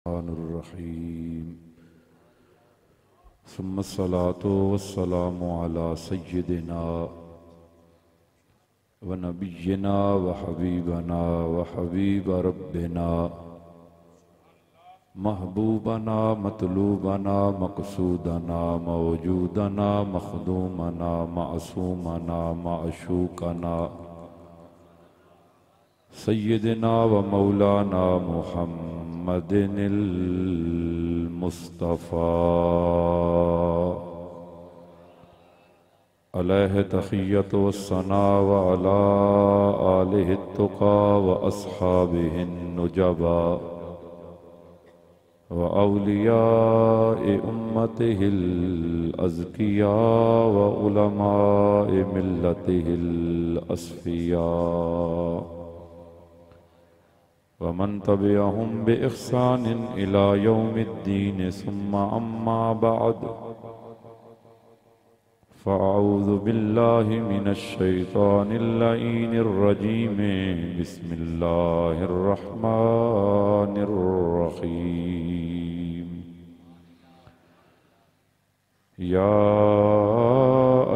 الرحمن الرحيم ثم الصلاة والسلام على سيدنا ونبينا وحبيبنا وحبيب ربنا محبوبنا مطلوبنا مقصودنا موجودنا مخدومنا معصومنا معشوقنا سيدنا ومولانا محمد المصطفى عليه تحية والثناء وعلى آله التقى وأصحابه النجبا وأولياء أمته الأزكياء وعلماء ملته الأصفياء ومن تبعهم بإحسان إلى يوم الدين ثم أما بعد فأعوذ بالله من الشيطان اللعين الرجيم بسم الله الرحمن الرحيم يا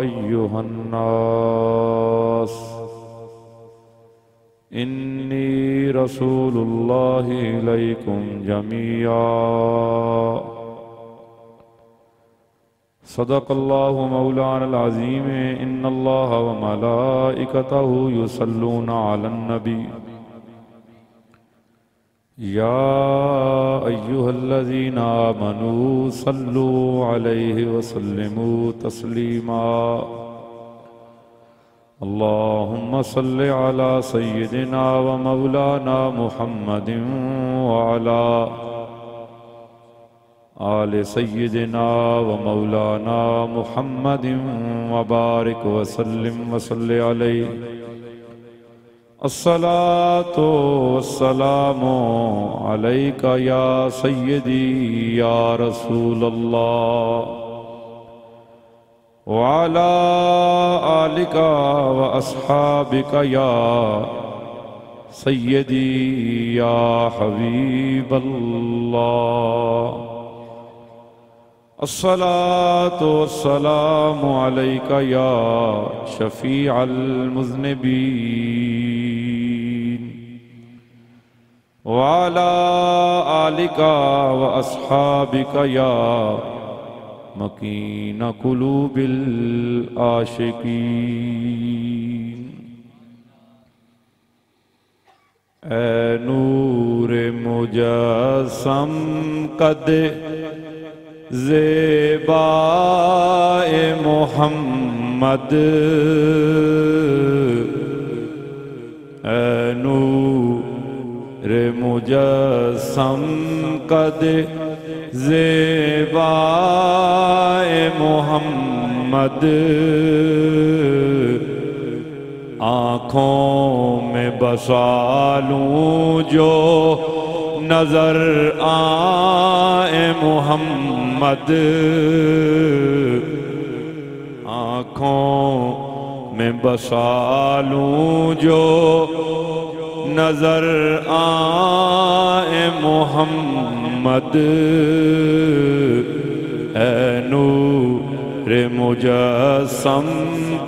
أيها الناس إني رسول الله إليكم جميعا صدق الله مولانا العظيم إن الله وملائكته يصلون على النبي يا أيها الذين آمنوا صلوا عليه وسلموا تسليما اللهم صل على سيدنا ومولانا محمد وعلى آل سيدنا ومولانا محمد وبارك وسلم وصل عليه الصلاة والسلام عليك يا سيدي يا رسول الله وعلى آلك وأصحابك يا سيدي يا حبيب الله الصلاة والسلام عليك يا شفيع المذنبين وعلى آلك وأصحابك يا مكين قلوب العاشقين اے نور مجسم قد زیبائے محمد اے نور مجسم قد زیبائے محمد آنکھوں میں بسا لوں جو نظر آئے محمد آنکھوں میں بسا لوں جو نظر آئے محمد اے نور مجسم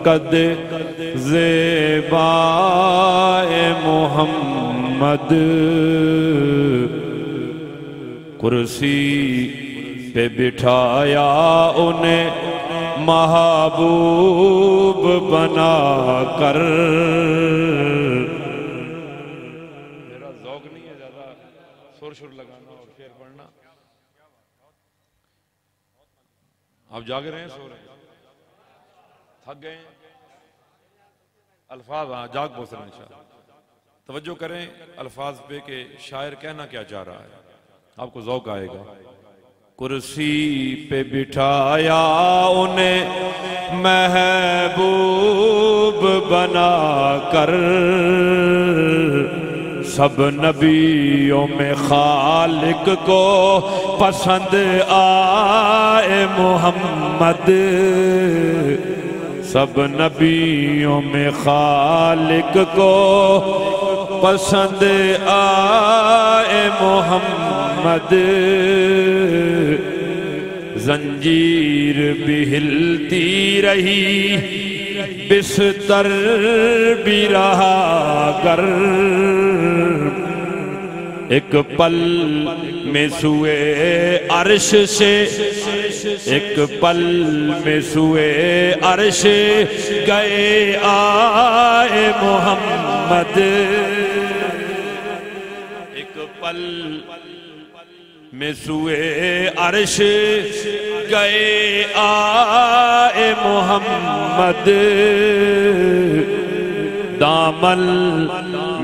قد زیبائے محمد کرسی پہ بٹھایا انہیں محبوب بنا کر میرا ذوق نہیں ہے زیادہ سور شور لگانا اور شعر پڑھنا آپ جاگ رہے ہیں سو رہے ہیں تھک گئے ہیں الفاظ جاگ بہت رہے ہیں انشاءاللہ توجہ کریں الفاظ پہ کہ شاعر کہنا کیا چاہ رہا ہے آپ کو ذوق آئے گا کرسی پہ بٹھایا انہیں محبوب بنا کر سب نبیوں میں خالق کو پسند آئے محمد سب نبیوں میں خالق کو پسند آئے محمد محمد زنجیر بھی ہلتی رہی بستر بھی رہا گرم ایک پل میں سوئے عرش سے ایک پل میں سوئے عرش گئے آئے محمد ایک پل میں سوئے عرش گئے آئے محمد دامن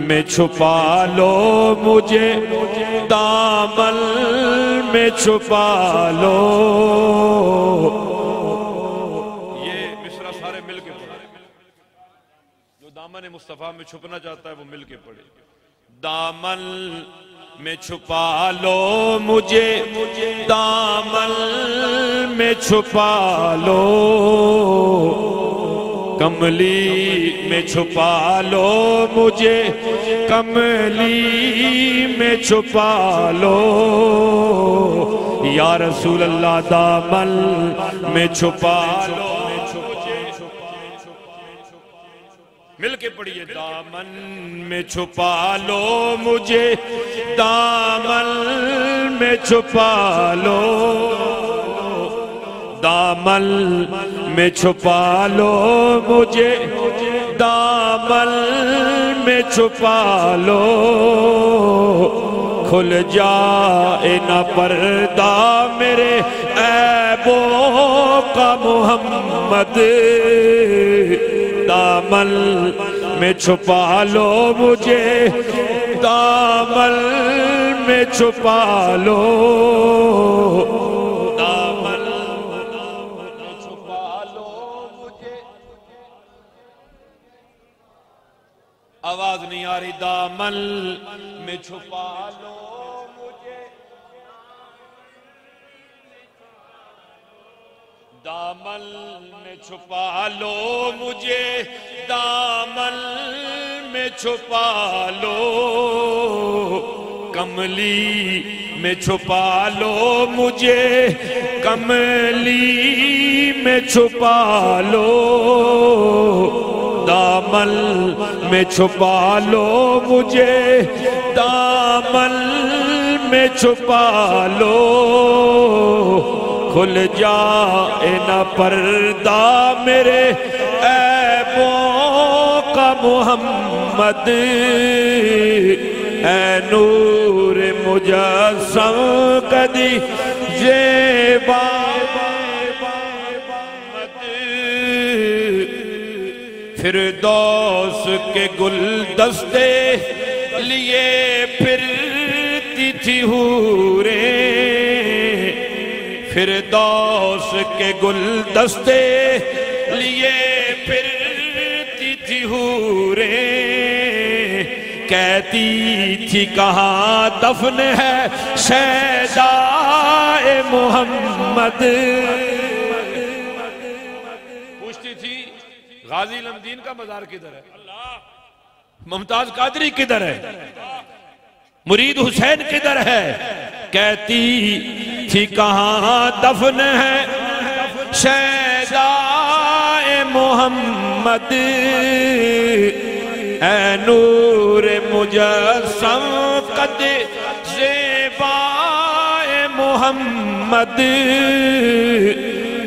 میں چھپا لو مجھے دامن میں چھپا لو یہ مصرع سارے مل کے پڑھے جو دامن مصطفیٰ میں چھپنا چاہتا ہے وہ مل کے پڑھے دامن میں چھپا لو مجھے دامن میں چھپا لو کملی میں چھپا لو مجھے کملی میں چھپا لو یا رسول اللہ دامن میں چھپا لو مل کے پڑھیے دامن میں چھپا لو مجھے دامن میں چھپا لو دامن میں چھپا لو مجھے دامن میں چھپا لو کھل جائے نہ پردہ میرے عیبوں کا محمد دامن میں چھپا لو مجھے دامن میں چھپا لو دامن میں چھپا لو مجھے آواز نہیں آ رہی دامن میں چھپا لو مجھے دامن میں چھپا لو مجھے دامن میں چھپا لو کملی میں چھپا لو مجھے کملی میں چھپا لو دامن میں چھپا لو مجھے دامن میں چھپا لو کھل جائے نہ پردہ میرے عیبوں کا محمد اے نور مجسم کدی زیبا فردوس کے گلدستے لیے پھرتی تھی حوریں فردوس کے گلدستے لیے پھرتی تھی حوریں کہتی تھی کہاں دفن ہے شیدائے محمد پوچھتی تھی غازی لمدین کا مزار کدھر ہے ممتاز قادری کدھر ہے مرید حسین کدھر ہے کہتی تھی کہاں دفن ہے شیدائے محمد اے نور مجسم قد زیبائے محمد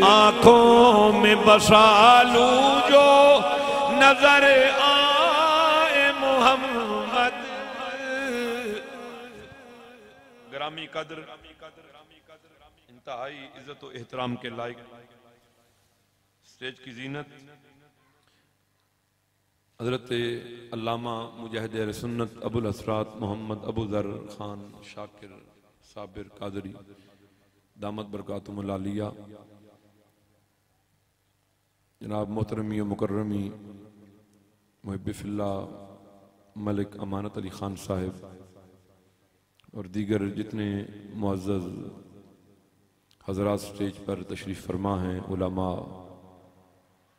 آنکھوں میں بسا لوں جو نظر آئے محمد گرامی قدر انتہائی عزت و احترام کے لائق سٹیج کی زینت حضرت علامہ مجاہد اہل سنت ابو الاسرات محمد ابو ذر خان شاکر صابر قادری دامت برکاتہم العالیہ جناب محترمی و مکرمی محب فی اللہ ملک امانت علی خان صاحب اور دیگر جتنے معزز حضرات سٹیج پر تشریف فرما ہیں علماء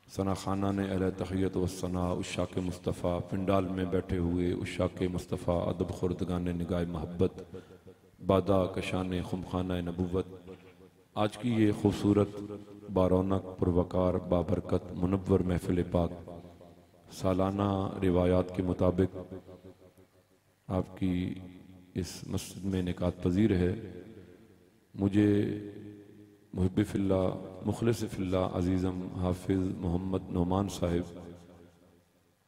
ثنا خانان اہل تحیت و ثنا عشاق مصطفیٰ پنڈال میں بیٹھے ہوئے عشاق مصطفیٰ ادب خوردگان نگاہ محبت بادا کشان خمخانہ نبوت، آج کی یہ خوبصورت بارونق پروقار بابرکت منور محفل پاک سالانہ روایات کے مطابق آپ کی اس مسجد میں انعقاد پذیر ہے۔ مجھے محب فی اللہ مخلص فی اللہ عزیزم حافظ محمد نعمان صاحب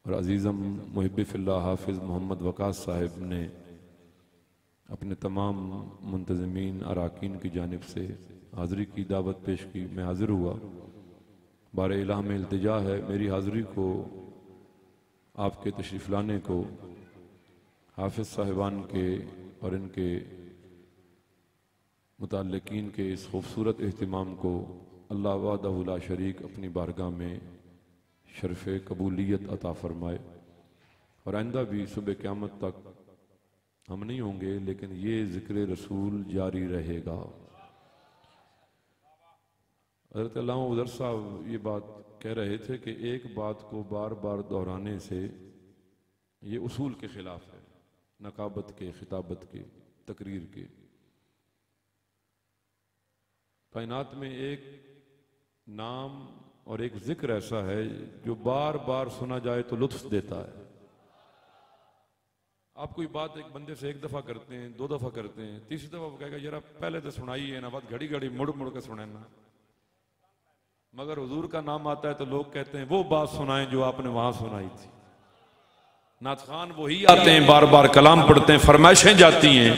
اور عزیزم محب فی اللہ حافظ محمد وقاص صاحب نے اپنے تمام منتظمین اراکین کی جانب سے حاضری کی دعوت پیش کی۔ میں حاضر ہوا۔ بار الہ میں التجا ہے میری حاضری کو، آپ کے تشریف لانے کو، حافظ صاحبان کے اور ان کے متعلقین کے اس خوبصورت اہتمام کو اللہ وحدہ لا شریک اپنی بارگاہ میں شرف قبولیت عطا فرمائے، اور آئندہ بھی صبح قیامت تک ہم نہیں ہوں گے لیکن یہ ذکر رسول جاری رہے گا۔ حضرت علامہ ابوذر صاحب یہ بات کہہ رہے تھے کہ ایک بات کو بار بار دہرانے سے یہ اصول کے خلاف ہے، نقابت کے، خطابت کے، تقریر کے۔ کائنات میں ایک نام اور ایک ذکر ایسا ہے جو بار بار سنا جائے تو لطف دیتا ہے۔ آپ کوئی بات ایک بندے سے ایک دفعہ کرتے ہیں، دو دفعہ کرتے ہیں، تیسری دفعہ وہ کہے گا یار پہلے تو سنائی ہے نا، بات گھڑی گھڑی مڑ مڑ کے سنائیں نا، مگر حضور کا نام آتا ہے تو لوگ کہتے ہیں وہ بات سنائیں جو آپ نے وہاں سنائی تھی۔ نعت خوان وہی آتے ہیں، بار بار کلام پڑھتے ہیں، فرمائشیں جاتی ہیں۔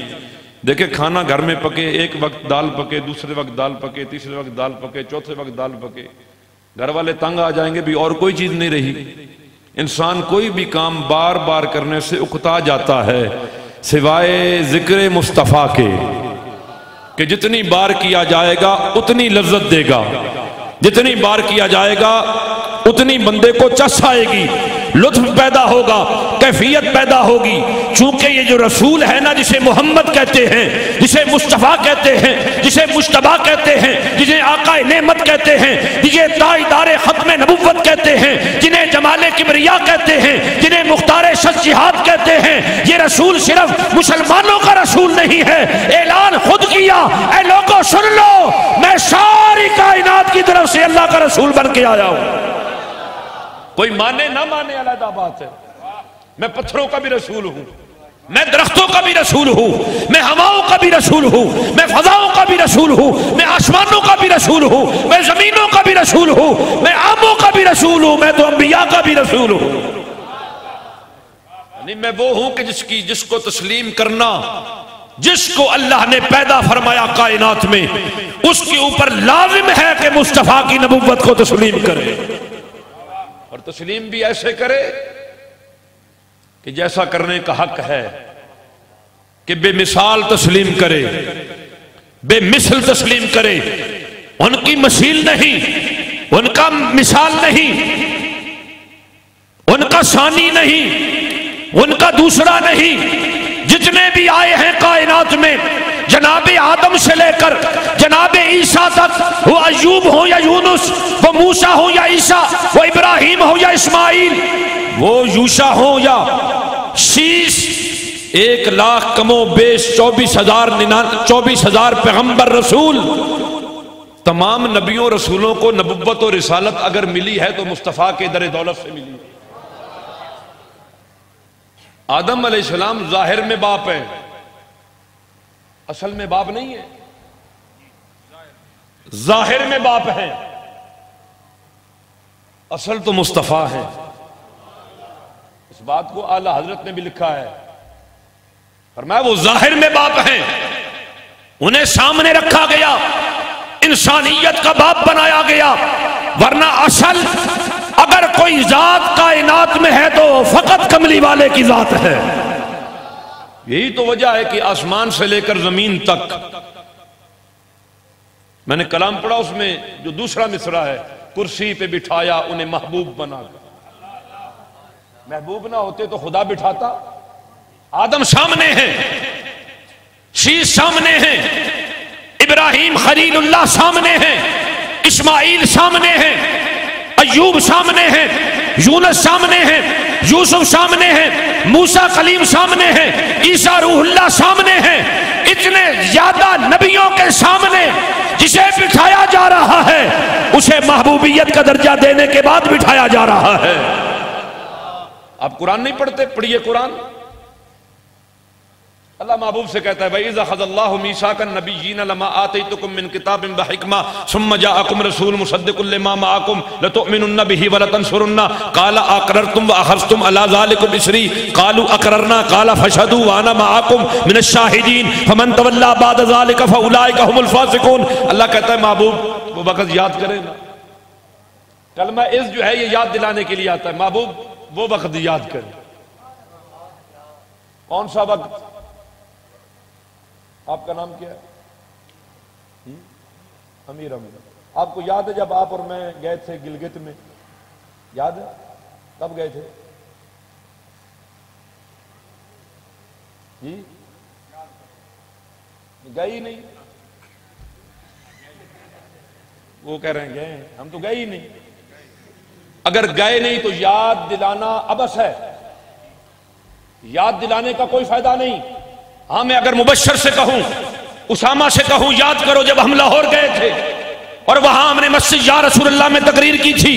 دیکھیں کھانا گھر میں پکے، ایک وقت دال پکے، دوسرے وقت دال پکے، تیسرے وقت دال پکے، چوتھے وقت دال پکے، گھر والے تنگ آ جائیں گے بھی اور کوئی چیز نہیں رہی۔ انسان کوئی بھی کام بار بار کرنے سے اکتا جاتا ہے سوائے ذکر مصطفیٰ کے کہ جتنی بار کیا جائے گا اتنی لذت دے گا، جتنی بار کیا جائے گا اتنی بندے کو چس آئے گی، لطف پیدا ہوگا، کیفیت پیدا ہوگی۔ چونکہ یہ جو رسول ہے نا، جسے محمد کہتے ہیں، جسے مصطفیٰ کہتے ہیں، جسے مجتبیٰ کہتے ہیں، جسے آقا نعمت کہتے ہیں، جسے تاجدار ختم نبوت کہتے ہیں، جنہیں جمال کبریا کہتے ہیں، جنہیں مختار شخص جہاد کہتے ہیں، یہ رسول صرف مسلمانوں کا رسول نہیں ہے۔ اعلان خود کیا، اے لوگوں سن لو، میں ساری کائنات کی طرف سے اللہ کا رسول بن کے آیا ہوں۔ کوئی مانے نہ مانے علیحدہ بات ہے، میں پتھروں کا بھی رسول ہوں، میں درختوں کا بھی رسول ہوں، میں ہواؤں کا بھی رسول ہوں، میں فضاؤں کا بھی رسول ہوں، میں آسمانوں کا بھی رسول ہوں، میں زمینوں کا بھی رسول ہوں، میں آموں کا بھی رسول ہوں، میں تو انبیاء کا بھی رسول ہوں۔ یعنی میں وہ ہوں کہ جس کو تسلیم کرنا، جس کو اللہ نے پیدا فرمایا کائنات میں، اس کے اوپر لازم ہے کہ مصطفیٰ کی نبوت کو تسلیم کرے، اور تسلیم بھی ایسے کرے کہ جیسا کرنے کا حق ہے، کہ بے مثال تسلیم کرے، بے مثل تسلیم کرے، ان کی مثیل نہیں، ان کا مثال نہیں، ان کا ثانی نہیں، ان کا دوسرا نہیں۔ جتنے بھی آئے ہیں کائنات میں، جناب آدم سے لے کر جناب عیسیٰ تک، وہ ایوب ہو یا یونس، وہ موسیٰ ہو یا عیسیٰ، وہ ابراہیم ہو یا اسماعیل، وہ یوشع ہو یا شیس، 1,00,000 کم و بیش 24,000 پیغمبر رسول، تمام نبیوں رسولوں کو نبوت و رسالت اگر ملی ہے تو مصطفیٰ کے در دولت سے ملی ہے۔ آدم علیہ السلام ظاہر میں باپ ہے، اصل میں باپ نہیں ہے، ظاہر میں باپ ہے، اصل تو مصطفیٰ ہے۔ اس بات کو اعلیٰ حضرت نے بھی لکھا ہے، فرمایا وہ ظاہر میں باپ ہیں، انہیں سامنے رکھا گیا، انسانیت کا باپ بنایا گیا، ورنہ اصل اگر کوئی ذات کائنات میں ہے تو فقط کملی والے کی ذات ہے۔ یہی تو وجہ ہے کہ آسمان سے لے کر زمین تک، میں نے کلام پڑھا اس میں جو دوسرا مصرع ہے، کرسی پہ بٹھایا انہیں محبوب بنا کر۔ محبوب نہ ہوتے تو خدا بٹھاتا؟ آدم سامنے ہیں، شیش سامنے ہیں، ابراہیم خلیل اللہ سامنے ہیں، اسماعیل سامنے ہیں، ایوب سامنے ہیں، یونس سامنے ہیں، یوسف سامنے ہیں، موسیٰ کلیم سامنے ہیں، عیسیٰ روح اللہ سامنے ہیں۔ اتنے زیادہ نبیوں کے سامنے جسے بٹھایا جا رہا ہے اسے محبوبیت کا درجہ دینے کے بعد بٹھایا جا رہا ہے۔ آپ قرآن نہیں پڑھتے؟ پڑھیے قرآن۔ اللہ محبوب سے کہتا ہے وَإِذَا أَخَذَ اللَّهُ مِيثَاقَ النَّبِيِّينَ لَمَا آتَيْتُكُم مِّن كِتَابٍ وَحِكْمَةٍ ثُمَّ جَاءَكُمْ رَسُولٌ مُصَدِّقٌ لِّمَا مَعَكُمْ لَتُؤْمِنُنَّ بِهِ وَلَتَنصُرُنَّهُ قَالَ أَقْرَرْتُمْ وَأَخَذْتُمْ عَلَىٰ ذَلِكُمْ إِصْرِي قَالُوا أَقْرَرْنَا قَالَ فَاشْهَدُوا وَأَنَا مَعَكُمْ مِنَ الشَّاهِدِينَ فَمَن تَوَلَّىٰ بَعْدَ ذَلِكَ فَأُولَٰئِكَ هُمُ الْفَاسِقُونَ۔ اللہ کہتا ہے محبوب وہ وقت یاد کرے نا، کلمہ اس جو ہے یہ یاد دلانے کے لیے آتا ہے، محبوب وہ وقت یاد کرے۔ کون سا وقت؟ آپ کا نام کیا ہے؟ امیر امیر۔ آپ کو یاد ہے جب آپ اور میں گئے تھے گلگت میں؟ یاد ہے کب گئے تھے جی؟ گئے ہی نہیں، وہ کہہ رہے ہیں گئے ہیں، ہم تو گئے ہی نہیں۔ اگر گئے نہیں تو یاد دلانا ابس ہے، یاد دلانے کا کوئی فائدہ نہیں۔ ہاں میں اگر مبشر سے کہوں، اسامہ سے کہوں یاد کرو جب ہم لاہور گئے تھے اور وہاں ہم نے مسجد یا رسول اللہ میں تقریر کی تھی،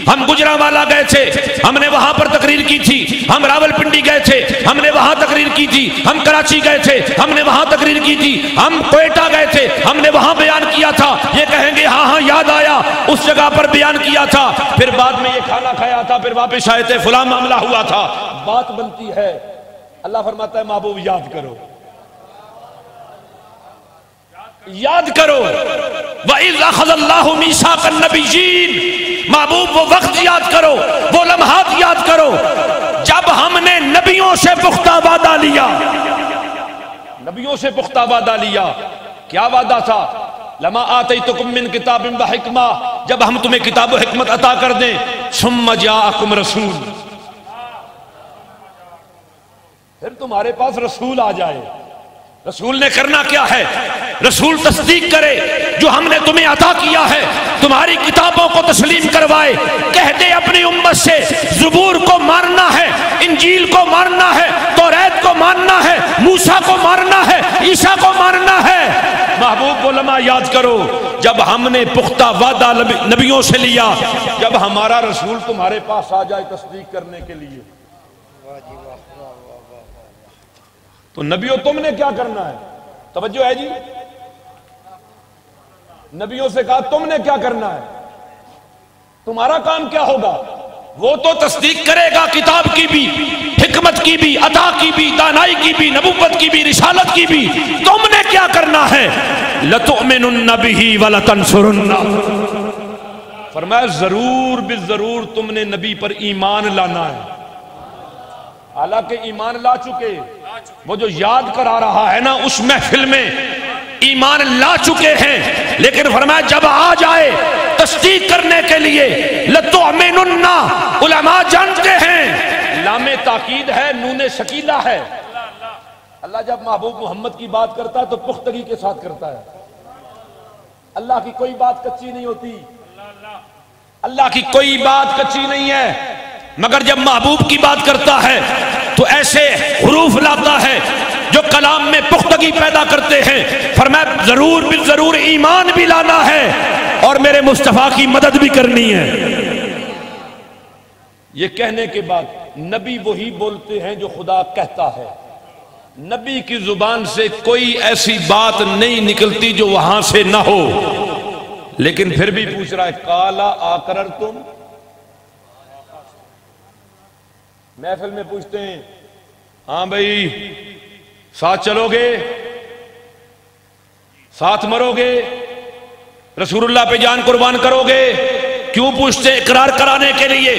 ہم گجرانوالہ گئے تھے ہم نے وہاں پر تقریر کی تھی، ہم راول پنڈی گئے تھے ہم نے وہاں تقریر کی تھی، ہم کراچی گئے تھے ہم نے وہاں تقریر کی تھی، ہم کوئٹہ گئے تھے ہم نے وہاں بیان کیا تھا، یہ کہیں گے ہاں ہاں یاد آیا اس جگہ پر بیان کیا تھا، پھر بعد میں یہ کھانا کھایا تھا، پھر واپس آئے تھے، فلاں معاملہ ہوا تھا، بات بنتی ہے۔ اللہ فرماتا ہے محبوب یاد کرو، یاد کرو۔ وَإِذْ أَخَذَ اللَّهُ مِيثَاقَ النَّبِيِّينَ، محبوب وہ وقت یاد کرو، وہ لمحات یاد کرو جب ہم نے نبیوں سے پختہ وعدہ لیا۔ نبیوں سے پختہ وعدہ لیا، کیا وعدہ تھا؟ لما آتیتکم من کتاب وحکمہ، جب ہم تمہیں کتاب و حکمت عطا کر دیں، ثم جاءکم رسول، پھر تمہارے پاس رسول آ جائے۔ رسول نے کرنا کیا ہے؟ رسول تصدیق کرے جو ہم نے تمہیں عطا کیا ہے، تمہاری کتابوں کو تسلیم کروائے، کہہ دے اپنی امت سے زبور کو ماننا ہے، انجیل کو ماننا ہے، توریت کو ماننا ہے، موسیٰ کو ماننا ہے، عیسیٰ کو ماننا ہے۔ محبوب علماء یاد کرو جب ہم نے پختہ وعدہ نبیوں سے لیا، جب ہمارا رسول تمہارے پاس آ جائے تصدیق کرنے کے لیے، تو نبیوں تم نے کیا کرنا ہے؟ توجہ ہے جی؟ نبیوں سے کہا تم نے کیا کرنا ہے، تمہارا کام کیا ہوگا؟ وہ تو تصدیق کرے گا کتاب کی بھی، حکمت کی بھی، عطا کی بھی، دانائی کی بھی، نبوت کی بھی، رسالت کی بھی۔ تم نے کیا کرنا ہے؟ لَتُؤْمِنُنَّ بِهِ وَلَتَنْصُرُنَّ، فرمایا ضرور بالضرور تم نے نبی پر ایمان لانا ہے۔ حالانکہ ایمان لا چکے، وہ جو یاد کرا رہا ہے نا اس محفل میں ایمان لا چکے ہیں، لیکن فرمایا جب آ جائے تصدیق کرنے کے لیے لَتُؤْمِنُنَّ، علماء جانتے ہیں لام تاکید ہے، نون شکیلہ ہے۔ اللہ جب محبوب محمد کی بات کرتا ہے تو پختگی کے ساتھ کرتا ہے، اللہ کی کوئی بات کچی نہیں ہوتی، اللہ کی کوئی بات کچی نہیں ہے، مگر جب محبوب کی بات کرتا ہے تو ایسے حروف لاتا ہے جو کلام میں پختگی پیدا کرتے ہیں۔ فرمایا ضرور بالضرور ایمان بھی لانا ہے اور میرے مصطفیٰ کی مدد بھی کرنی ہے۔ یہ کہنے کے بعد نبی وہی بولتے ہیں جو خدا کہتا ہے، نبی کی زبان سے کوئی ایسی بات نہیں نکلتی جو وہاں سے نہ ہو، لیکن پھر بھی پوچھ رہا ہے کالا آقررتم، محفل میں پوچھتے ہیں ہاں بھائی ساتھ چلو گے، ساتھ مرو گے، رسول اللہ پہ جان قربان کرو گے؟ کیوں پوچھتے؟ اقرار کرانے کے لیے۔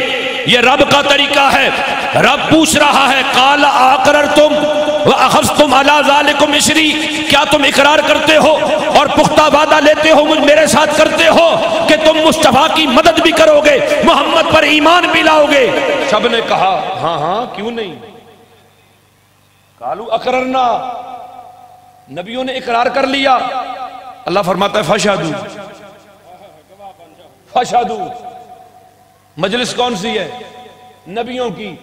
یہ رب کا طریقہ ہے، رب پوچھ رہا ہے قال اقررتم واخذتم علی ذلکم اسری، کیا تم اقرار کرتے ہو اور پختہ وعدہ لیتے ہو، میرے ساتھ کرتے ہو کہ تم مصطفیٰ کی مدد بھی کرو گے، محمد پر ایمان بھی لاؤ گے؟ سب نے کہا ہاں ہاں کیوں نہیں۔ قالوا اقررنا، نبیوں نے اقرار کر لیا۔ اللہ فرماتا ہے فشہدوا، فشہدوا، مجلس کون سی ہے؟ نبیوں کی،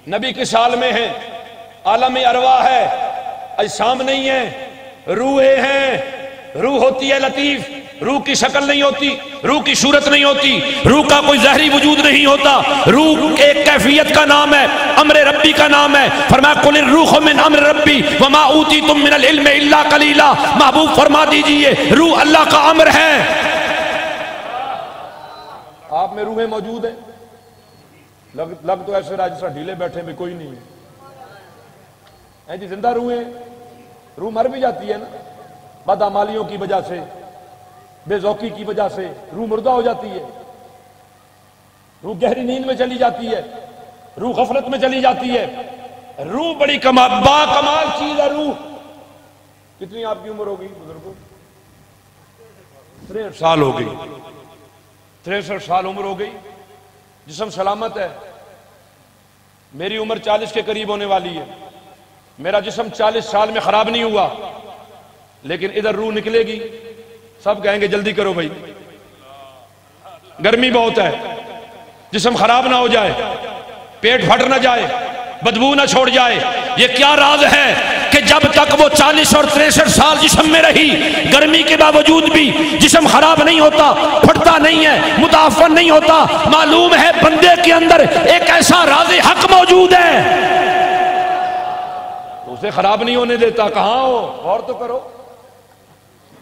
نبی کے سال میں ہے، عالم ارواح ہے، اجسام نہیں ہے، روحیں ہیں، روح ہوتی ہے لطیف، روح کی شکل نہیں ہوتی، روح کی صورت نہیں ہوتی، روح کا کوئی ظاہری وجود نہیں ہوتا، روح ایک کیفیت کا نام ہے، امر ربی کا نام ہے۔ فرمایا قل الروح من امر ربی وما اوتیتم من العلم الا قلیلا، محبوب فرما دیجئے روح اللہ کا امر ہے۔ آپ میں روحیں موجود ہیں، لگ تو ایسے رہا جیسا ڈھیلے بیٹھے میں کوئی نہیں ہے جی، زندہ روحیں، روح مر بھی جاتی ہے نا، بدعمالیوں کی وجہ سے، بے ذوقی کی وجہ سے روح مردہ ہو جاتی ہے، روح گہری نیند میں چلی جاتی ہے، روح غفلت میں چلی جاتی ہے۔ روح بڑی با کمال چیز ہے روح۔ کتنی آپ کی عمر ہو گئی بزرگوں؟ 63 سال ہو گئی، 63 سال عمر ہو گئی، جسم سلامت ہے۔ میری عمر 40 کے قریب ہونے والی ہے، میرا جسم 40 سال میں خراب نہیں ہوا، لیکن ادھر روح نکلے گی، سب کہیں گے جلدی کرو بھائی، گرمی بہت ہے، جسم خراب نہ ہو جائے، پیٹ پھٹ نہ جائے، بدبو نہ چھوڑ جائے۔ یہ کیا راز ہے کہ جب تک وہ 40 اور 63 سال جسم میں رہی، گرمی کے باوجود بھی جسم خراب نہیں ہوتا، پھٹتا نہیں ہے، متعفن نہیں ہوتا، معلوم ہے بندے کے اندر ایک ایسا راز حق موجود ہے، تو اسے خراب نہیں ہونے دیتا۔ کہاں ہو؟ غور تو کرو۔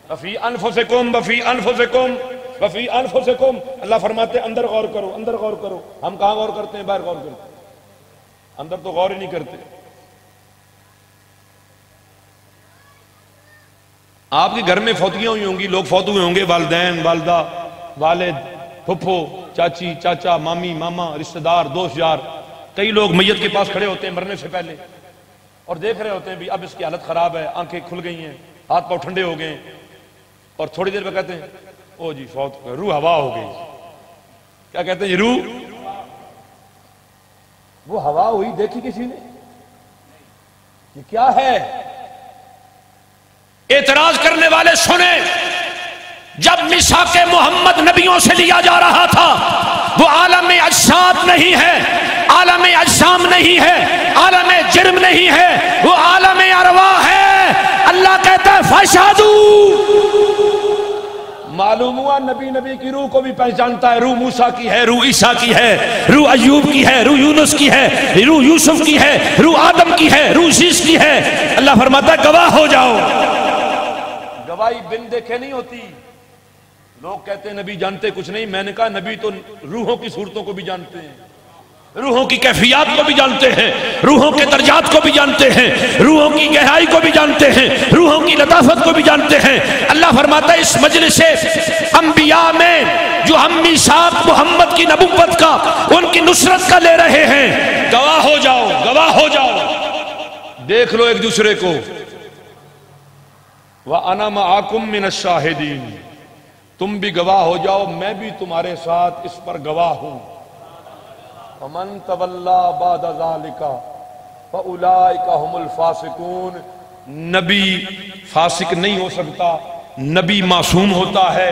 وفی انفسکم وفی انفسکم وفی انفسکم، اللہ فرماتے ہیں اندر غور کرو، اندر غور کرو۔ ہم کہاں غور کرتے ہیں؟ باہر غور کرتے ہیں، اندر تو غور ہی نہیں کرتے۔ آپ کے گھر میں فوتیاں ہوئی ہوں گی، لوگ فوت ہوئے ہوں گے، والدین، والدہ، والد، پھپھو، چاچی، چاچا، مامی، ماما، رشتہ دار، دوست یار۔ کئی لوگ میت کے پاس کھڑے ہوتے ہیں مرنے سے پہلے اور دیکھ رہے ہوتے ہیں بھی اب اس کی حالت خراب ہے، آنکھیں کھل گئی ہیں، ہاتھ پاؤں ٹھنڈے ہو گئے ہیں، اور تھوڑی دیر میں کہتے ہیں او جی فوت، روح ہوا ہو گئی۔ کیا کہتے ہیں یہ روح؟ وہ ہوا ہوئی دیکھی کسی نے؟ یہ کیا ہے؟ اعتراض کرنے والے سنیں، جب میثاق محمد نبیوں سے لیا جا رہا تھا، وہ عالم اجساد نہیں ہے، عالم اجسام نہیں ہے، عالم جرم نہیں ہے، وہ عالم ارواح ہے۔ اللہ کہتا ہے فاشہدوا، معلوم ہوا نبی کی روح کو بھی پہچانتا ہے، روح موسیٰ کی ہے، روح عیسیٰ کی ہے، روح ایوب کی ہے، روح یونس کی ہے، روح یوسف کی ہے، روح آدم کی ہے، روح شیش کی ہے۔ اللہ فرماتا ہے گواہ ہو جاؤ۔ گواہی بن دیکھے نہیں ہوتی۔ لوگ کہتے ہیں نبی جانتے کچھ نہیں، میں نے کہا نبی تو روحوں کی صورتوں کو بھی جانتے ہیں، روحوں کی کیفیات کو بھی جانتے ہیں، روحوں کے درجات کو بھی جانتے ہیں، روحوں کی گہرائی کو بھی جانتے ہیں، روحوں کی لطافت کو بھی جانتے ہیں۔ اللہ فرماتا ہے اس مجلس انبیاء میں جو ہم میثاق محمد کی نبوت کا، ان کی نصرت کا لے رہے ہیں، گواہ ہو جاؤ، گواہ ہو جاؤ، دیکھ لو ایک دوسرے کو۔ وَأَنَا مَعَكُمْ مِنَ الشَّاهِدِينَ، تم بھی گواہ ہو جاؤ، میں بھی تمہارے ساتھ اس پر گواہ ہوں۔ وَمَن تَوَلَّى بَعْدَ ذَلِكَ فَأُولَئِكَ هُمُ الْفَاسِقُونَ، نبی فاسق نہیں ہو سکتا، نبی معصوم ہوتا ہے،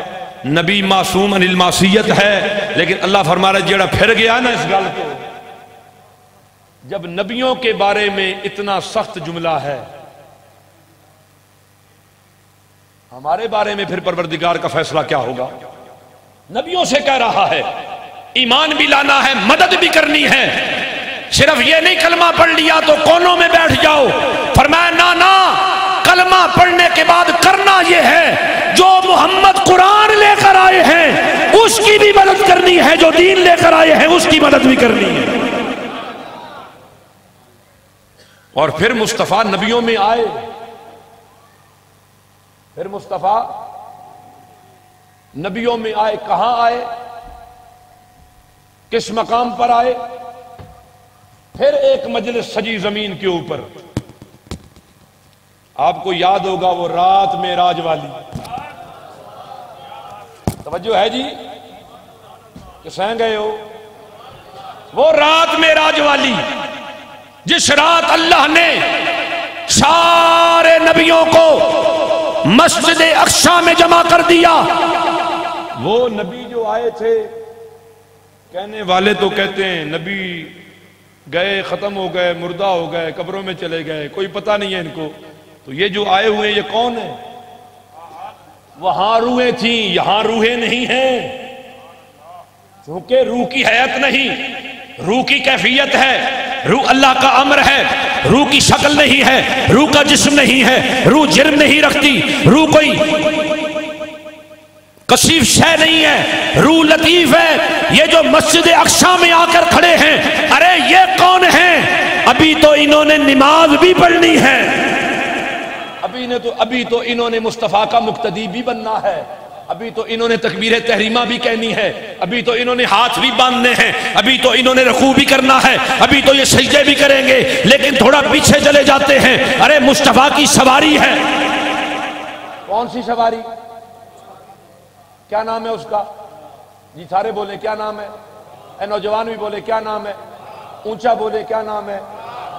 نبی معصوم عن المعصیت ہے، لیکن اللہ فرما رہا ہے جیڑا پھر گیا نا اس گل کو، جب نبیوں کے بارے میں اتنا سخت جملہ ہے، ہمارے بارے میں پھر پروردگار کا فیصلہ کیا ہوگا؟ نبیوں سے کہہ رہا ہے ایمان بھی لانا ہے، مدد بھی کرنی ہے، صرف یہ نہیں کلمہ پڑھ لیا تو کونوں میں بیٹھ جاؤ۔ فرمایا نا، کلمہ پڑھنے کے بعد کرنا یہ ہے جو محمد قرآن لے کر آئے ہیں اس کی بھی مدد کرنی ہے، جو دین لے کر آئے ہیں اس کی مدد بھی کرنی ہے۔ اور پھر مصطفیٰ نبیوں میں آئے، پھر مصطفیٰ نبیوں میں آئے، کہاں آئے، کس مقام پر آئے؟ پھر ایک مجلس سجی زمین کے اوپر، آپ کو یاد ہوگا وہ رات معراج والی، توجہ ہے جی کہ سہیں گئے ہو؟ وہ رات معراج والی جس رات اللہ نے سارے نبیوں کو مسجد اقصی میں جمع کر دیا۔ وہ نبی جو آئے تھے، کہنے والے تو کہتے ہیں نبی گئے، ختم ہو گئے، مردہ ہو گئے، قبروں میں چلے گئے، کوئی پتہ نہیں ہے ان کو، تو یہ جو آئے ہوئے یہ کون ہے؟ وہاں روحیں تھیں، یہاں روحیں نہیں ہیں، کیونکہ روح کی حیت نہیں، روح کی کیفیت ہے، روح اللہ کا امر ہے، روح کی شکل نہیں ہے، روح کا جسم نہیں ہے، روح جرم نہیں رکھتی، روح کوئی کثیف شے نہیں ہے، روح لطیف ہے۔ یہ جو مسجد اقصی میں آ کر کھڑے ہیں، ارے یہ کون ہیں؟ ابھی تو انہوں نے نماز بھی پڑھنی ہے، ابھی تو انہوں نے مصطفیٰ کا مقتدی بھی بننا ہے، ابھی تو انہوں نے تکبیر تحریمہ بھی کہنی ہے، ابھی تو انہوں نے ہاتھ بھی باندھنے ہیں، ابھی تو انہوں نے رکوع بھی کرنا ہے، ابھی تو یہ سجدے بھی کریں گے، لیکن تھوڑا پیچھے چلے جاتے ہیں، ارے مصطفیٰ کی سواری ہے۔ کون سی سواری؟ کیا نام ہے اس کا؟ جی سارے بولے کیا نام ہے؟ اے نوجوان بھی بولے کیا نام ہے؟ اونچا بولے کیا نام ہے؟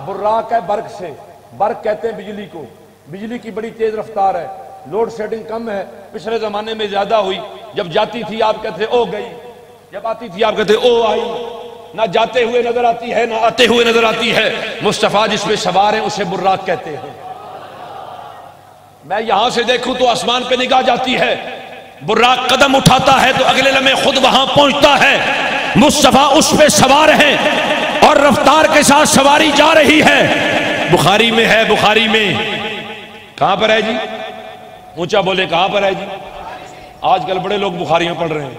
براق ہے برق سے، برق کہتے ہیں بجلی کو، بجلی کی بڑی تیز رفتار ہے، لوڈ شیڈنگ کم ہے، پچھلے زمانے میں زیادہ ہوئی، جب جاتی تھی آپ کہتے او گئی، جب آتی تھی آپ کہتے او آئی، نہ جاتے ہوئے نظر آتی ہے نہ آتے ہوئے نظر آتی ہے۔ مصطفیٰ جس پہ سوار ہیں اسے براق کہتے ہیں۔ میں یہاں سے دیکھوں تو آسمان پہ نگاہ جاتی ہے، براق قدم اٹھاتا ہے تو اگلے لمحے خود وہاں پہنچتا ہے، مصطفیٰ اس پہ سوار ہیں اور رفتار کے ساتھ سواری جا رہی ہے۔ بخاری میں ہے، بخاری میں کہاں پر ہے جی؟ اونچا بولے کہاں پر ہے جی؟ آج کل بڑے لوگ بخاریاں پڑھ رہے ہیں،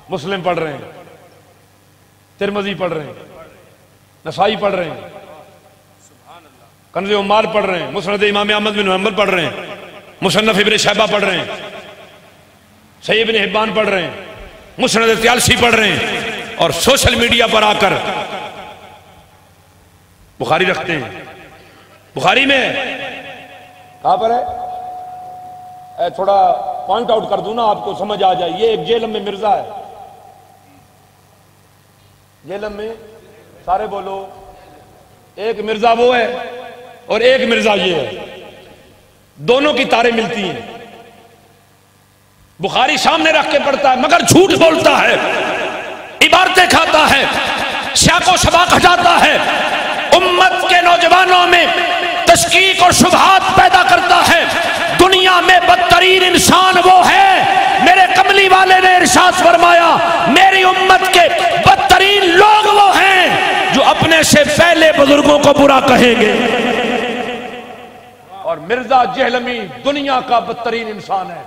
مسلم پڑھ رہے ہیں، ترمذی پڑھ رہے ہیں، نسائی پڑھ رہے ہیں، کنز عمال پڑھ رہے ہیں، مسند امام احمد بن حنبل پڑھ رہے ہیں، مصنف ابن شیبہ پڑھ رہے ہیں، صحیح ابن حبان پڑھ رہے ہیں، مسند طیالسی پڑھ رہے ہیں، اور سوشل میڈیا پر آ کر بخاری رکھتے ہیں۔ بخاری میں کہاں پر ہے؟ تھوڑا پوائنٹ آؤٹ کر دوں نا آپ کو سمجھ آ جائے۔ یہ ایک جہلم میں مرزا ہے، جہلم میں سارے بولو، ایک مرزا وہ ہے اور ایک مرزا یہ ہے، دونوں کی تاریں ملتی ہیں۔ بخاری سامنے رکھ کے پڑھتا ہے مگر جھوٹ بولتا ہے، عبارتیں کھاتا ہے، سیاق و سباق ہٹاتا ہے، امت کے نوجوانوں میں تشکیک اور شبہات پیدا کرتا ہے۔ دنیا میں بدترین انسان وہ ہے، میرے کملی والے نے ارشاد فرمایا میری امت کے بدترین لوگ وہ ہیں جو اپنے سے پہلے بزرگوں کو برا کہیں گے۔ اور مرزا جہلمی دنیا کا بدترین انسان ہے،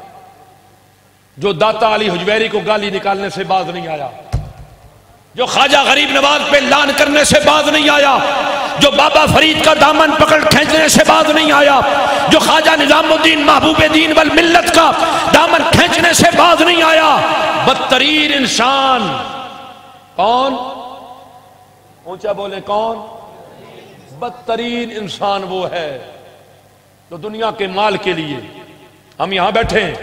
جو داتا علی حجویری کو گالی نکالنے سے باز نہیں آیا، جو خواجہ غریب نواز پہ لان کرنے سے باز نہیں آیا، جو بابا فرید کا دامن پکڑ کھینچنے سے باز نہیں آیا، جو خواجہ نظام الدین محبوب دین والملت کا دامن کھینچنے سے باز نہیں آیا۔ بدترین انسان کون؟ اونچا بولے کون؟ بدترین انسان وہ ہے جو دنیا کے مال کے لیے، ہم یہاں بیٹھے ہیں،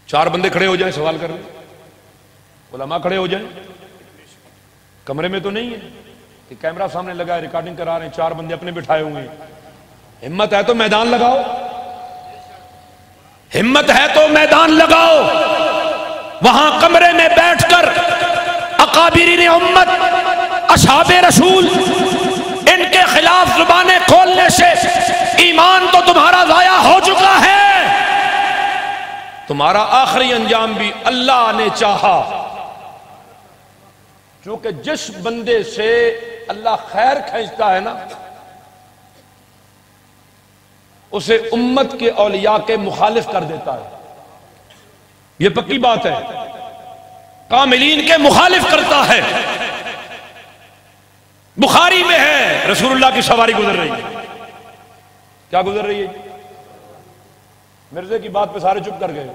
چار بندے کھڑے ہو جائیں سوال کر لیں، علماء کھڑے ہو جائیں، کمرے میں تو نہیں ہے کہ کیمرہ سامنے لگا ہے ریکارڈنگ کرا رہے ہیں، چار بندے اپنے بٹھائے ہوئے ہیں۔ ہمت ہے تو میدان لگاؤ، ہمت ہے تو میدان لگاؤ، وہاں کمرے میں بیٹھ کر اکابرین امت، اصحاب رسول، ان کے خلاف زبانیں کھولنے سے ایمان تو تمہارا ضائع ہو چکا ہے۔ تمہارا آخری انجام بھی اللہ نے چاہا، کیونکہ جس بندے سے اللہ خیر کھینچتا ہے نا، اسے امت کے اولیاء کے مخالف کر دیتا ہے، یہ پکی بات ہے، کاملین کے مخالف کرتا ہے۔ بخاری میں ہے رسول اللہ کی سواری گزر رہی ہے، کیا گزر رہی ہے؟ مرزے کی بات پہ سارے چپ کر گئے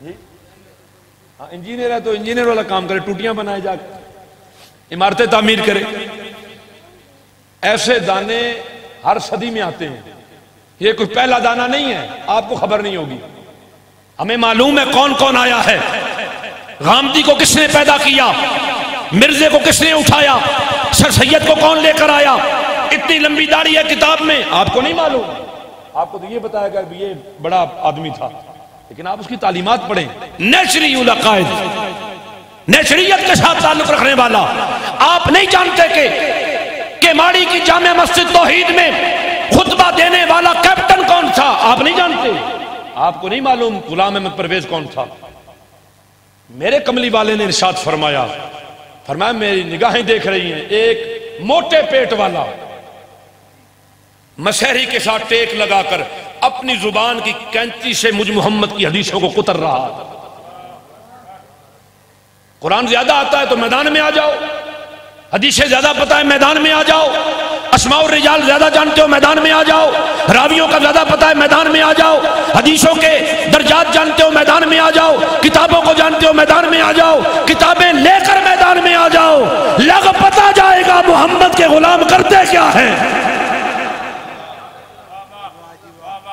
جی؟ ہاں انجینئر ہے تو انجینئر والا کام کرے، ٹوٹیاں بنائے جا کے، عمارتیں تعمیر کرے۔ ایسے دانے ہر صدی میں آتے ہیں، یہ کوئی پہلا دانہ نہیں ہے، آپ کو خبر نہیں ہوگی، ہمیں معلوم ہے کون کون آیا ہے، غامدی کو کس نے پیدا کیا، مرزے کو کس نے اٹھایا، سر سید کو کون لے کر آیا، اتنی لمبی داڑھی ہے کتاب میں، آپ کو نہیں معلوم، آپ کو تو یہ بتایا گیا کہ یہ بڑا آدمی تھا، لیکن آپ اس کی تعلیمات پڑھیں۔ نیچری العقائد، نیچریت کے ساتھ تعلق رکھنے والا، آپ نہیں جانتے کہ کیماڑی کی جامع مسجد توحید میں خطبہ دینے والا کیپٹن کون تھا آپ نہیں جانتے؟ آپ کو نہیں معلوم غلام احمد پرویز کون تھا؟ میرے کملی والے نے ارشاد فرمایا میری نگاہیں دیکھ رہی ہیں، ایک موٹے پیٹ والا مسحری کے ساتھ ٹیک لگا کر اپنی زبان کی کینچی سے مجھ محمد کی حدیثوں کو قطر رہا تھا۔ قرآن زیادہ آتا ہے تو میدان میں آ جاؤ، حدیثیں زیادہ پتہ ہے میدان میں آ جاؤ، اسماء الرجال زیادہ جانتے ہو میدان میں آ جاؤ، راویوں کا زیادہ پتہ ہے میدان میں آ جاؤ، حدیثوں کے درجات جانتے ہو میدان میں آ جاؤ، کتابوں کو جانتے ہو میدان میں آ جاؤ، کتابیں لے کر میدان میں آ جاؤ، لگ پتہ جائے گا محمد کے غلام کرتے کیا ہیں۔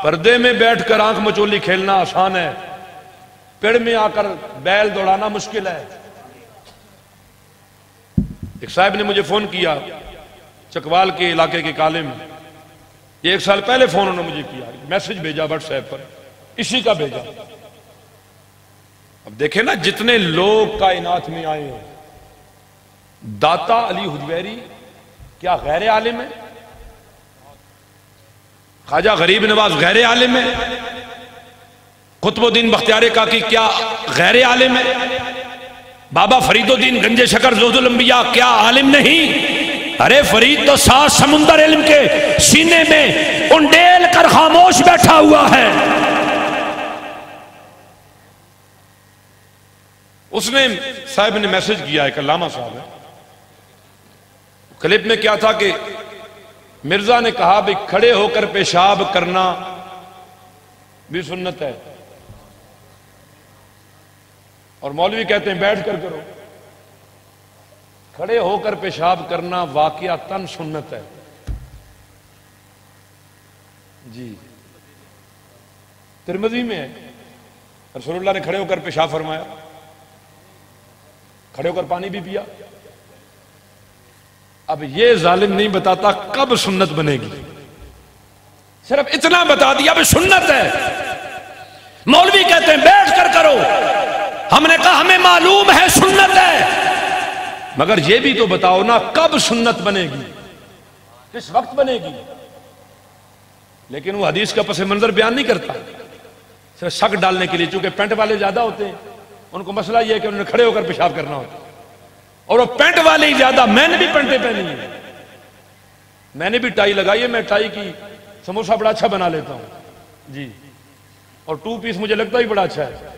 پردے میں بیٹھ کر آنکھ مچولی کھیلنا آسان ہے، پیڑ میں آ کر بیل دوڑانا مشکل ہے۔ ایک صاحب نے مجھے فون کیا، چکوال کے علاقے کے کالے میں، یہ 1 سال پہلے فون انہوں نے مجھے کیا، میسج بھیجا واٹس ایپ پر، اسی کا بھیجا۔ اب دیکھیں نا جتنے لوگ کائنات میں آئے ہیں، داتا علی حجویری کیا غیر عالم ہے؟ خواجہ غریب نواز غیر عالم ہے؟ قطب الدین بختیار کاکی کیا غیر عالم ہے؟ بابا فرید الدین گنج شکر زہد الانبیاء کیا عالم نہیں؟ ارے فرید تو 7 سمندر علم کے سینے میں انڈیل کر خاموش بیٹھا ہوا ہے۔ اس نے صاحب نے میسج کیا، ایک علامہ صاحب ہے، کلپ میں کیا تھا کہ مرزا نے کہا بھی کھڑے ہو کر پیشاب کرنا بھی سنت ہے، اور مولوی کہتے ہیں بیٹھ کر کرو۔ کھڑے ہو کر پیشاب کرنا واقعتاً سنت ہے جی، ترمذی میں ہے، رسول اللہ نے کھڑے ہو کر پیشاب فرمایا، کھڑے ہو کر پانی بھی پیا۔ اب یہ ظالم نہیں بتاتا کب سنت بنے گی، صرف اتنا بتا دیا بھی سنت ہے۔ مولوی کہتے ہیں بیٹھ کر کرو، ہم نے کہا ہمیں معلوم ہے سنت ہے، مگر یہ بھی تو بتاؤ نا کب سنت بنے گی، کس وقت بنے گی۔ لیکن وہ حدیث کا پس منظر بیان نہیں کرتا، صرف شک ڈالنے کے لیے، چونکہ پینٹ والے زیادہ ہوتے ہیں، ان کو مسئلہ یہ ہے کہ انہوں نے کھڑے ہو کر پیشاب کرنا ہوتا ہے، اور وہ پینٹ والے ہی زیادہ۔ میں نے بھی پینٹیں پہنی ہیں، میں نے بھی ٹائی لگائی ہے، میں ٹائی کی سموسہ بڑا اچھا بنا لیتا ہوں جی، اور 2 پیس مجھے لگتا ہی بڑا اچھا ہے۔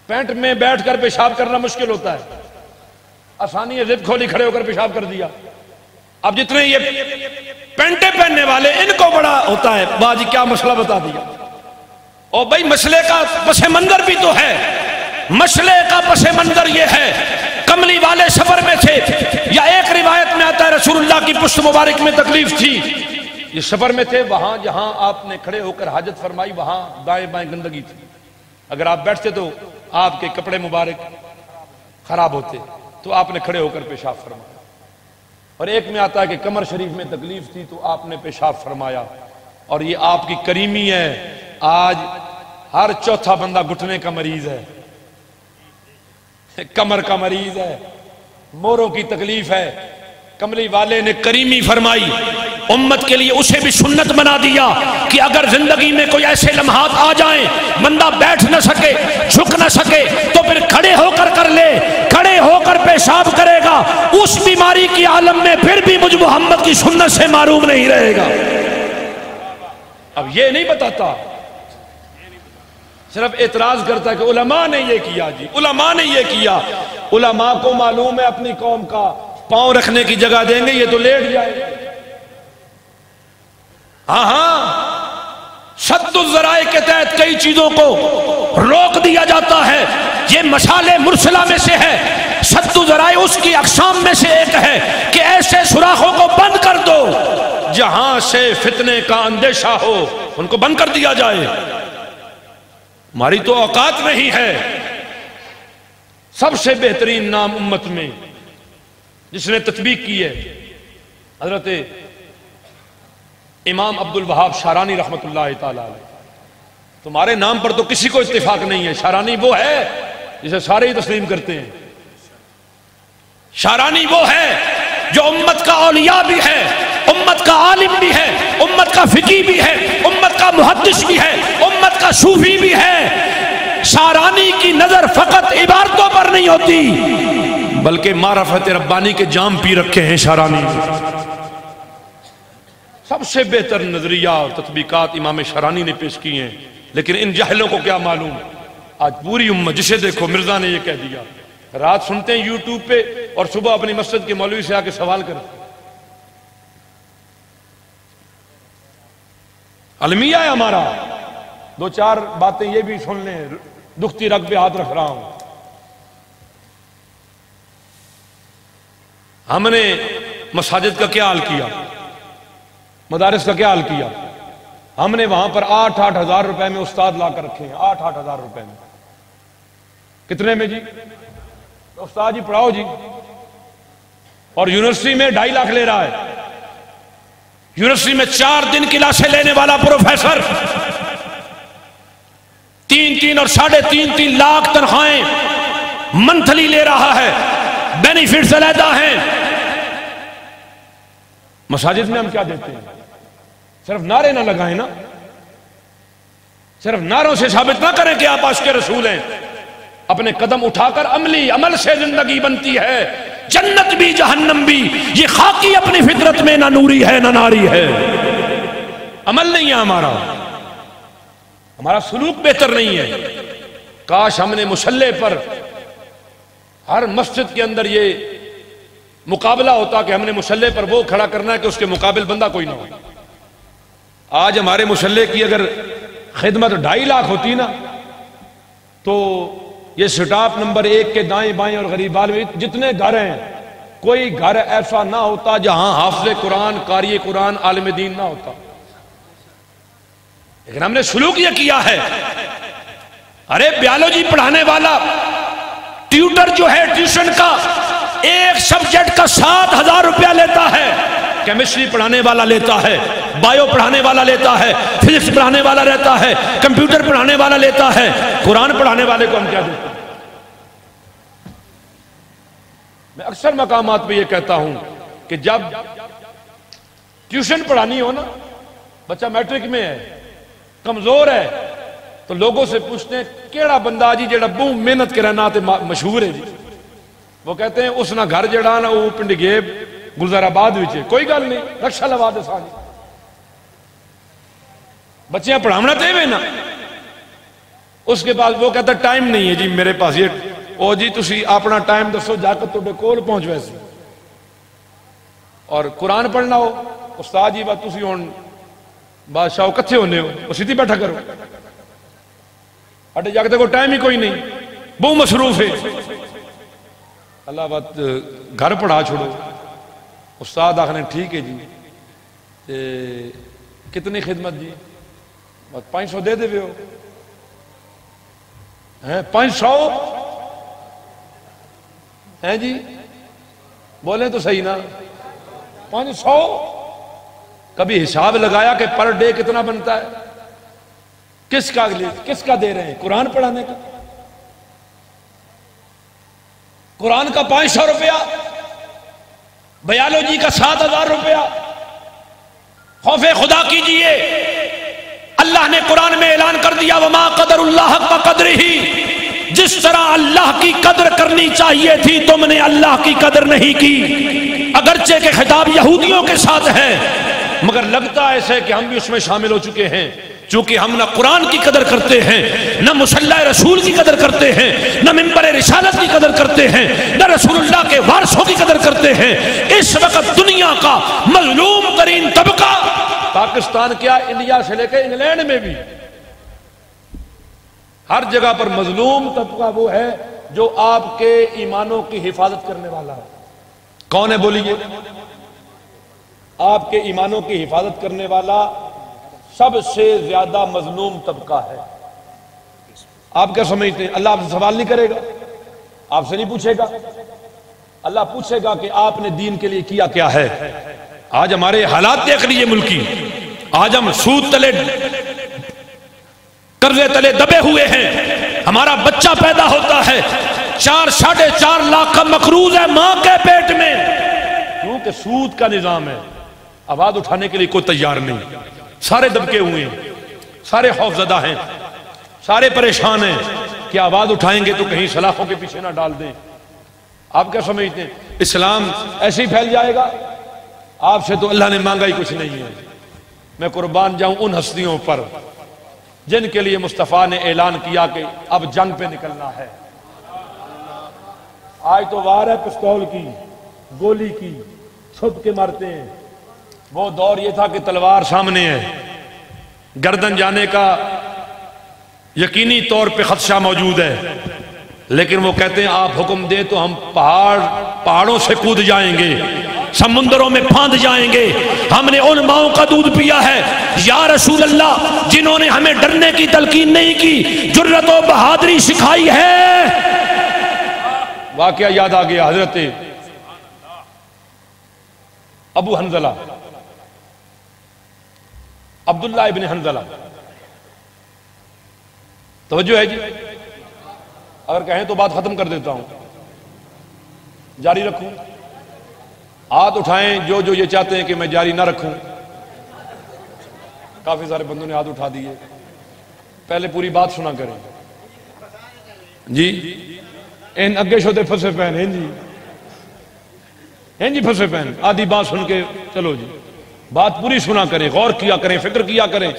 پینٹ میں بیٹھ کر پیشاب کرنا مشکل ہوتا ہے، آسانی ہے، زد کھولی کھڑے ہو کر پیشاب کر دیا۔ اب جتنے یہ پینٹیں پہننے والے ان کو بڑا ہوتا ہے باجی کیا مسئلہ بتا دیا۔ اور بھائی مسئلے کا پس منظر بھی تو ہے، مسئلے کا پس منظر یہ ہے کملی والے سفر میں تھے، یا ایک روایت میں آتا ہے رسول اللہ کی پشت مبارک میں تکلیف تھی، یہ سفر میں تھے، وہاں جہاں آپ نے کھڑے ہو کر حاجت فرمائی وہاں دائیں بائیں گندگی تھی، اگر آپ بیٹھتے تو آپ کے کپڑے مبارک خراب ہوتے، تو آپ نے کھڑے ہو کر پیشاب فرمایا۔ اور ایک میں آتا ہے کہ کمر شریف میں تکلیف تھی تو آپ نے پیشاب فرمایا، اور یہ آپ کی کریمی ہے، آج ہر چوتھا بندہ گھٹنے کا مریض ہے، کمر کا مریض ہے، موروں کی تکلیف ہے، کملی والے نے کریمی فرمائی، امت کے لیے اسے بھی سنت بنا دیا کہ اگر زندگی میں کوئی ایسے لمحات آ جائیں بندہ بیٹھ نہ سکے جھک نہ سکے تو پھر کھڑے ہو کر کر لے، کھڑے ہو کر پیشاب کرے گا، اس بیماری کی عالم میں پھر بھی مجھ محمد کی سنت سے معروم نہیں رہے گا۔ اب یہ نہیں بتاتا، صرف اعتراض کرتا ہے کہ علماء نے یہ کیا، جی علماء نے یہ کیا، علماء کو معلوم ہے اپنی قوم کا پاؤں رکھنے کی جگہ دیں گے یہ تو لیٹ جائے۔ ہاں سد الذرائع کے تحت کئی چیزوں کو روک دیا جاتا ہے، یہ مشال مرسلہ میں سے ہے، سد الذرائع اس کی اقسام میں سے ایک ہے کہ ایسے سوراخوں کو بند کر دو جہاں سے فتنے کا اندیشہ ہو، ان کو بند کر دیا جائے۔ ہماری تو اوقات نہیں ہے۔ سب سے بہترین نام امت میں جس نے تطبیق کی ہے حضرت امام عبد الوہاب شارانی رحمت اللہ تعالی علیہ۔ تمہارے نام پر تو کسی کو اتفاق نہیں ہے، شارانی وہ ہے جسے سارے ہی تسلیم کرتے ہیں، شارانی وہ ہے جو امت کا اولیاء بھی ہے، امت کا عالم بھی ہے، امت کا فقی بھی ہے، امت کا محدث بھی ہے، امت کا صوفی بھی ہے۔ شارانی کی نظر فقط عبارتوں پر نہیں ہوتی بلکہ معرفت ربانی کے جام پی رکھے ہیں شارانی۔ سب سے بہتر نظریہ اور تطبیقات امام شارانی نے پیش کی ہیں، لیکن ان جاہلوں کو کیا معلوم؟ آج پوری امت جسے دیکھو مرزا نے یہ کہہ دیا، رات سنتے ہیں یوٹیوب پہ اور صبح اپنی مسجد کے مولوی سے آ کے سوال کرتے۔ المیہ ہے ہمارا، دو چار باتیں یہ بھی سن لیں، دکھتی رگ پہ ہاتھ رکھ رہا ہوں۔ ہم نے مساجد کا کیا حال کیا، مدارس کا کیا حال کیا؟ ہم نے وہاں پر 8-8 ہزار روپے میں استاد لا کر رکھے ہیں، 8-8 ہزار روپے میں۔ کتنے میں جی؟ استاد جی پڑھاؤ جی، اور یونیورسٹی میں 2.5 لاکھ لے رہا ہے۔ یونیورسٹی میں 4 دن کلاسیں لینے والا پروفیسر 3-3 اور 3.5 لاکھ تنخواہیں منتھلی لے رہا ہے، بینیفٹس علیحدہ ہیں۔ مساجد میں ہم کیا دیتے ہیں؟ صرف نعرے نہ لگائیں نا، صرف نعروں سے ثابت نہ کریں کہ آپ عاشق رسول ہیں، اپنے قدم اٹھا کر عمل سے زندگی بنتی ہے۔ جنت بھی جہنم بھی یہ خاکی اپنی فطرت میں نہ نوری ہے نہ ناری ہے۔ عمل نہیں ہے ہمارا سلوک بہتر نہیں ہے۔ کاش ہم نے مصلی پر ہر مسجد کے اندر یہ مقابلہ ہوتا کہ ہم نے مصلی پر وہ کھڑا کرنا ہے کہ اس کے مقابل بندہ کوئی نہ ہو۔ آج ہمارے مصلی کی اگر خدمت 2.5 لاکھ ہوتی نا تو یہ سٹاپ نمبر 1 کے دائیں بائیں اور غریبال میں جتنے گھر ہیں کوئی گھر ایسا نہ ہوتا جہاں حافظ قرآن، قاری قرآن، عالم دین نہ ہوتا۔ لیکن ہم نے سلوک یہ کیا ہے، ارے بیالوجی پڑھانے والا ٹیوٹر جو ہے ٹیوشن کا ایک سبجیکٹ کا 7,000 روپیہ لیتا ہے، کیمسٹری پڑھانے والا لیتا ہے، بایو پڑھانے والا لیتا ہے، فزکس پڑھانے والا لیتا ہے، کمپیوٹر پڑھانے والا لیتا ہے، قرآن پڑھانے والے کو ہم کیا دیتے ہیں؟ میں اکثر مقامات پہ یہ کہتا ہوں کہ جب ٹیوشن پڑھانی ہو نا، بچہ میٹرک میں ہے، کمزور ہے، تو لوگوں سے پوچھتے ہیں کیڑا بندہ جی جڑا بہت محنت کے رہنا تے مشہور ہے جی؟ وہ کہتے ہیں اس نہ گھر جڑا نا وہ پنڈ گیب گلزار آباد وچے، کوئی گل نہیں، رکشا لوا دے سانی بچیاں پڑھاونا تے وے نا۔ اس کے بعد وہ کہتا ٹائم نہیں ہے جی میرے پاس، یہ او جی تسی اپنا ٹائم دسو جا کے تو کول پہنچ ویسے، اور قرآن پڑھنا ہو استاد جی بات تسی ہون بادشاہ کتھے ہونے ہو، وہ سیدھی بیٹھا کرو، اٹھے جا کے دیکھو ٹائم ہی کوئی نہیں، بہت مصروف ہے۔ اللہ بات گھر پڑھا چھوڑو، استاد آخنے ٹھیک ہے جی کتنی خدمت جی؟ 500 دے دے ہو، 500 ہیں جی؟ بولیں تو صحیح نا، 500؟ کبھی حساب لگایا کہ پر ڈے کتنا بنتا ہے؟ کس کا دے رہے ہیں؟ قرآن پڑھانے کا؟ قرآن کا 500 روپیہ، بیالوجی کا 7,000 روپیہ۔ خوف خدا کیجئے، اللہ نے قرآن میں اعلان کر دیا وما قدر اللہ حق قدرہ، جس طرح اللہ کی قدر کرنی چاہیے تھی تم نے اللہ کی قدر نہیں کی۔ اگرچہ کہ خطاب یہودیوں کے ساتھ ہے مگر لگتا ایسے کہ ہم بھی اس میں شامل ہو چکے ہیں، چونکہ ہم نہ قرآن کی قدر کرتے ہیں، نہ مصلی رسول کی قدر کرتے ہیں، نہ منبر رسالت کی قدر کرتے ہیں، نہ رسول اللہ کے وارثوں کی قدر کرتے ہیں۔ اس وقت دنیا کا مظلوم ترین طبقہ پاکستان کیا انڈیا سے لے کے انگلینڈ میں بھی ہر جگہ پر مظلوم طبقہ وہ ہے جو آپ کے ایمانوں کی حفاظت کرنے والا ہے۔ کون ہے بولیے؟ آپ کے ایمانوں کی حفاظت کرنے والا سب سے زیادہ مظلوم طبقہ ہے۔ آپ کیا سمجھتے ہیں اللہ آپ سے سوال نہیں کرے گا؟ آپ سے نہیں پوچھے گا؟ اللہ پوچھے گا کہ آپ نے دین کے لیے کیا کیا ہے۔ آج ہمارے حالات دیکھ لیجئے ملکی، آج ہم سود تلے قرضے تلے دبے ہوئے ہیں، ہمارا بچہ پیدا ہوتا ہے 4.5 لاکھ کا مقروض ہے ماں کے پیٹ میں، کیونکہ سود کا نظام ہے، آواز اٹھانے کے لیے کوئی تیار نہیں، سارے دبکے ہوئے ہیں، سارے خوفزدہ ہیں، سارے پریشان ہیں کہ آواز اٹھائیں گے تو کہیں سلاخوں کے پیچھے نہ ڈال دیں۔ آپ کیا سمجھتے ہیں اسلام ایسے ہی پھیل جائے گا؟ آپ سے تو اللہ نے مانگا ہی کچھ نہیں ہے۔ میں قربان جاؤں ان ہستیوں پر جن کے لیے مصطفیٰ نے اعلان کیا کہ اب جنگ پہ نکلنا ہے۔ آج تو وار ہے پستول کی، گولی کی، چھپ کے مارتے ہیں، وہ دور یہ تھا کہ تلوار سامنے ہے، گردن جانے کا یقینی طور پہ خدشہ موجود ہے، لیکن وہ کہتے ہیں آپ حکم دیں تو ہم پہاڑوں سے کود جائیں گے، سمندروں میں پھاند جائیں گے، ہم نے ان ماؤں کا دودھ پیا ہے یا رسول اللہ جنہوں نے ہمیں ڈرنے کی تلقین نہیں کی، جرأت و بہادری سکھائی ہے۔ واقعہ یاد آ گیا حضرت ابو حنظلہ عبداللہ ابن حنظلہ، توجہ ہے جی؟ اگر کہیں تو بات ختم کر دیتا ہوں، جاری رکھوں؟ ہاتھ اٹھائیں جو جو یہ چاہتے ہیں کہ میں جاری نہ رکھوں۔ کافی سارے بندوں نے ہاتھ اٹھا دیے، پہلے پوری بات سنا کریں جی۔ ان اگے شوتے پھنسے پہن ہیں جی، ہیں جی پھنسے پہن، آدھی بات سن کے چلو جی، بات پوری سنا کریں، غور کیا کریں، فکر کیا کریں۔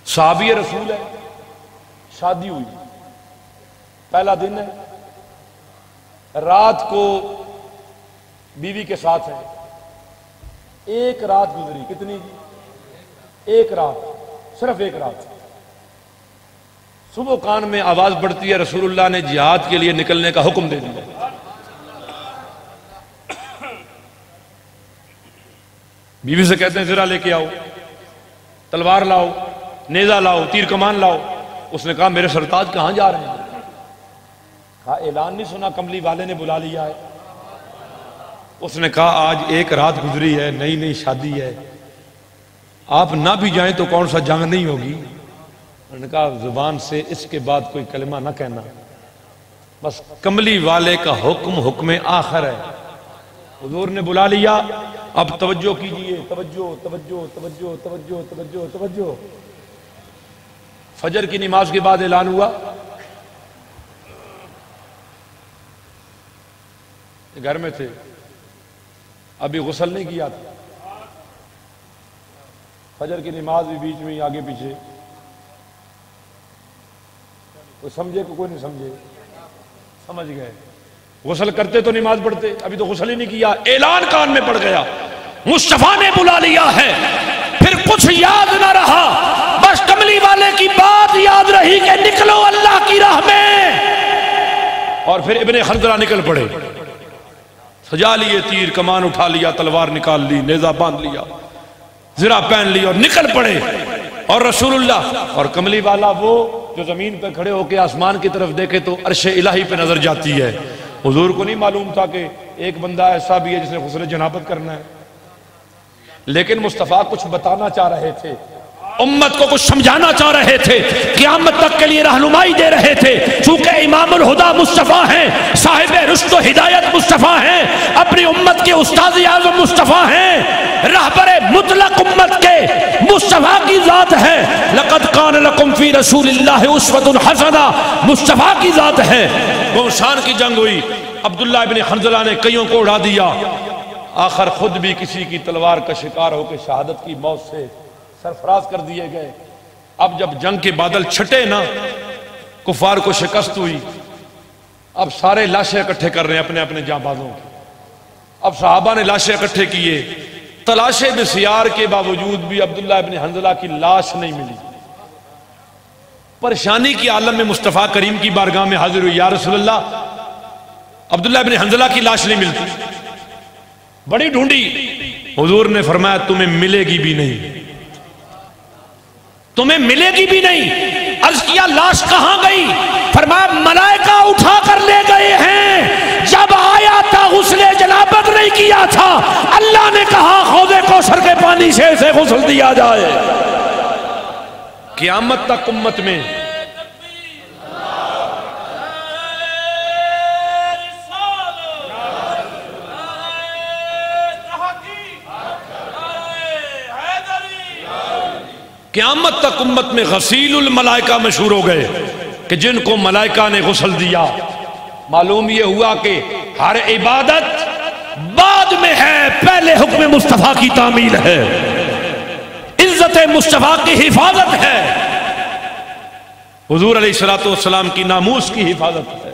صحابی رسول ہے، شادی ہوئی، پہلا دن ہے، رات کو بیوی کے ساتھ ہے، ایک رات گزری، کتنی جی؟ ایک رات، صرف ایک رات۔ صبح کان میں آواز بڑھتی ہے، رسول اللہ نے جہاد کے لیے نکلنے کا حکم دے دیا۔ بیوی سے کہتے ہیں ذرا لے کے آؤ، تلوار لاؤ، نیزہ لاؤ، تیر کمان لاؤ۔ اس نے کہا میرے سرتاج کہاں جا رہے ہیں؟ کہا اعلان نہیں سنا کملی والے نے بلا لیا ہے؟ اس نے کہا آج ایک رات گزری ہے، نئی نئی شادی ہے، آپ نہ بھی جائیں تو کون سا جنگ نہیں ہوگی؟ انہوں نے کہا زبان سے اس کے بعد کوئی کلمہ نہ کہنا، بس کملی والے کا حکم حکم آخر ہے۔ حضور نے بلا لیا، اب توجہ کیجئے، توجہ توجہ توجہ توجہ توجہ توجہ۔ فجر کی نماز کے بعد اعلان ہوا، گھر میں تھے، ابھی غسل نہیں کیا تھا، فجر کی نماز بھی بیچ میں آگے پیچھے، کوئی سمجھے کوئی نہیں سمجھے، سمجھ گئے، غسل کرتے تو نماز پڑھتے، ابھی تو غسل ہی نہیں کیا، اعلان کان میں پڑ گیا، مصطفیٰ نے بلا لیا ہے۔ پھر کچھ یاد نہ رہا، بس کملی والے کی بات یاد رہی کہ نکلو اللہ کی راہ میں، اور پھر ابن حنظلہ نکل پڑے، سجا لیے، تیر کمان اٹھا لیا، تلوار نکال لی، نیزہ باندھ لیا، زرہ پہن لی اور نکل پڑے۔ اور رسول اللہ اور کملی والا وہ جو زمین پہ کھڑے ہو کے آسمان کی طرف دیکھے تو عرش الہی پہ نظر جاتی ہے۔ حضور کو نہیں معلوم تھا کہ ایک بندہ ایسا بھی ہے جس نے غسل جنابت کرنا ہے، لیکن مصطفیٰ کچھ بتانا چاہ رہے تھے، امت کو کچھ سمجھانا چاہ رہے تھے، قیامت تک کے لیے رہنمائی دے رہے تھے۔ چونکہ امام الہدا مصطفیٰ ہیں، صاحب رشد و ہدایت مصطفیٰ ہیں، اپنی امت کے استاد اعظم مصطفیٰ ہیں، رہبر مطلق امت کے مصطفیٰ کی ذات ہے۔ لقد کان لکم فی رسول اللہ اسوۃ حسنہ، مصطفیٰ کی ذات ہے۔ گوشان کی جنگ ہوئی، عبداللہ ابن حنظلہ نے کئیوں کو اڑا دیا، آخر خود بھی کسی کی تلوار کا شکار ہو کے شہادت کی موت سے سرفراز کر دیے گئے۔ اب جب جنگ کے بادل چھٹے نا، کفار کو شکست ہوئی، اب سارے لاشیں اکٹھے کر رہے ہیں اپنے اپنے جانبازوں کی۔ اب صحابہ نے لاشیں اکٹھے کیے، تلاش بسیار کے باوجود بھی عبداللہ ابن حنظلہ کی لاش نہیں ملی۔ پریشانی کی عالم میں مصطفیٰ کریم کی بارگاہ میں حاضر ہوئی، یا رسول اللہ عبداللہ ابن حنظلہ کی لاش نہیں ملتی، بڑی ڈھونڈی۔ حضور نے فرمایا تمہیں ملے گی بھی نہیں، تمہیں ملے گی بھی نہیں۔ عرض کیا لاش کہاں گئی؟ فرمایا ملائکہ اٹھا کر لے گئے ہیں، جب آیا تھا غسل جنابت نہیں کیا تھا، اللہ نے کہا حوض کوثر کے پانی سے اسے غسل دیا جائے۔ قیامت تک امت میں قیامت تک امت میں غسیل الملائکہ مشہور ہو گئے کہ جن کو ملائکہ نے غسل دیا۔ معلوم یہ ہوا کہ ہر عبادت بعد میں ہے، پہلے حکم مصطفیٰ کی تعمیل ہے، عزت مصطفیٰ کی حفاظت ہے، حضور علیہ السلام کی ناموس کی حفاظت ہے۔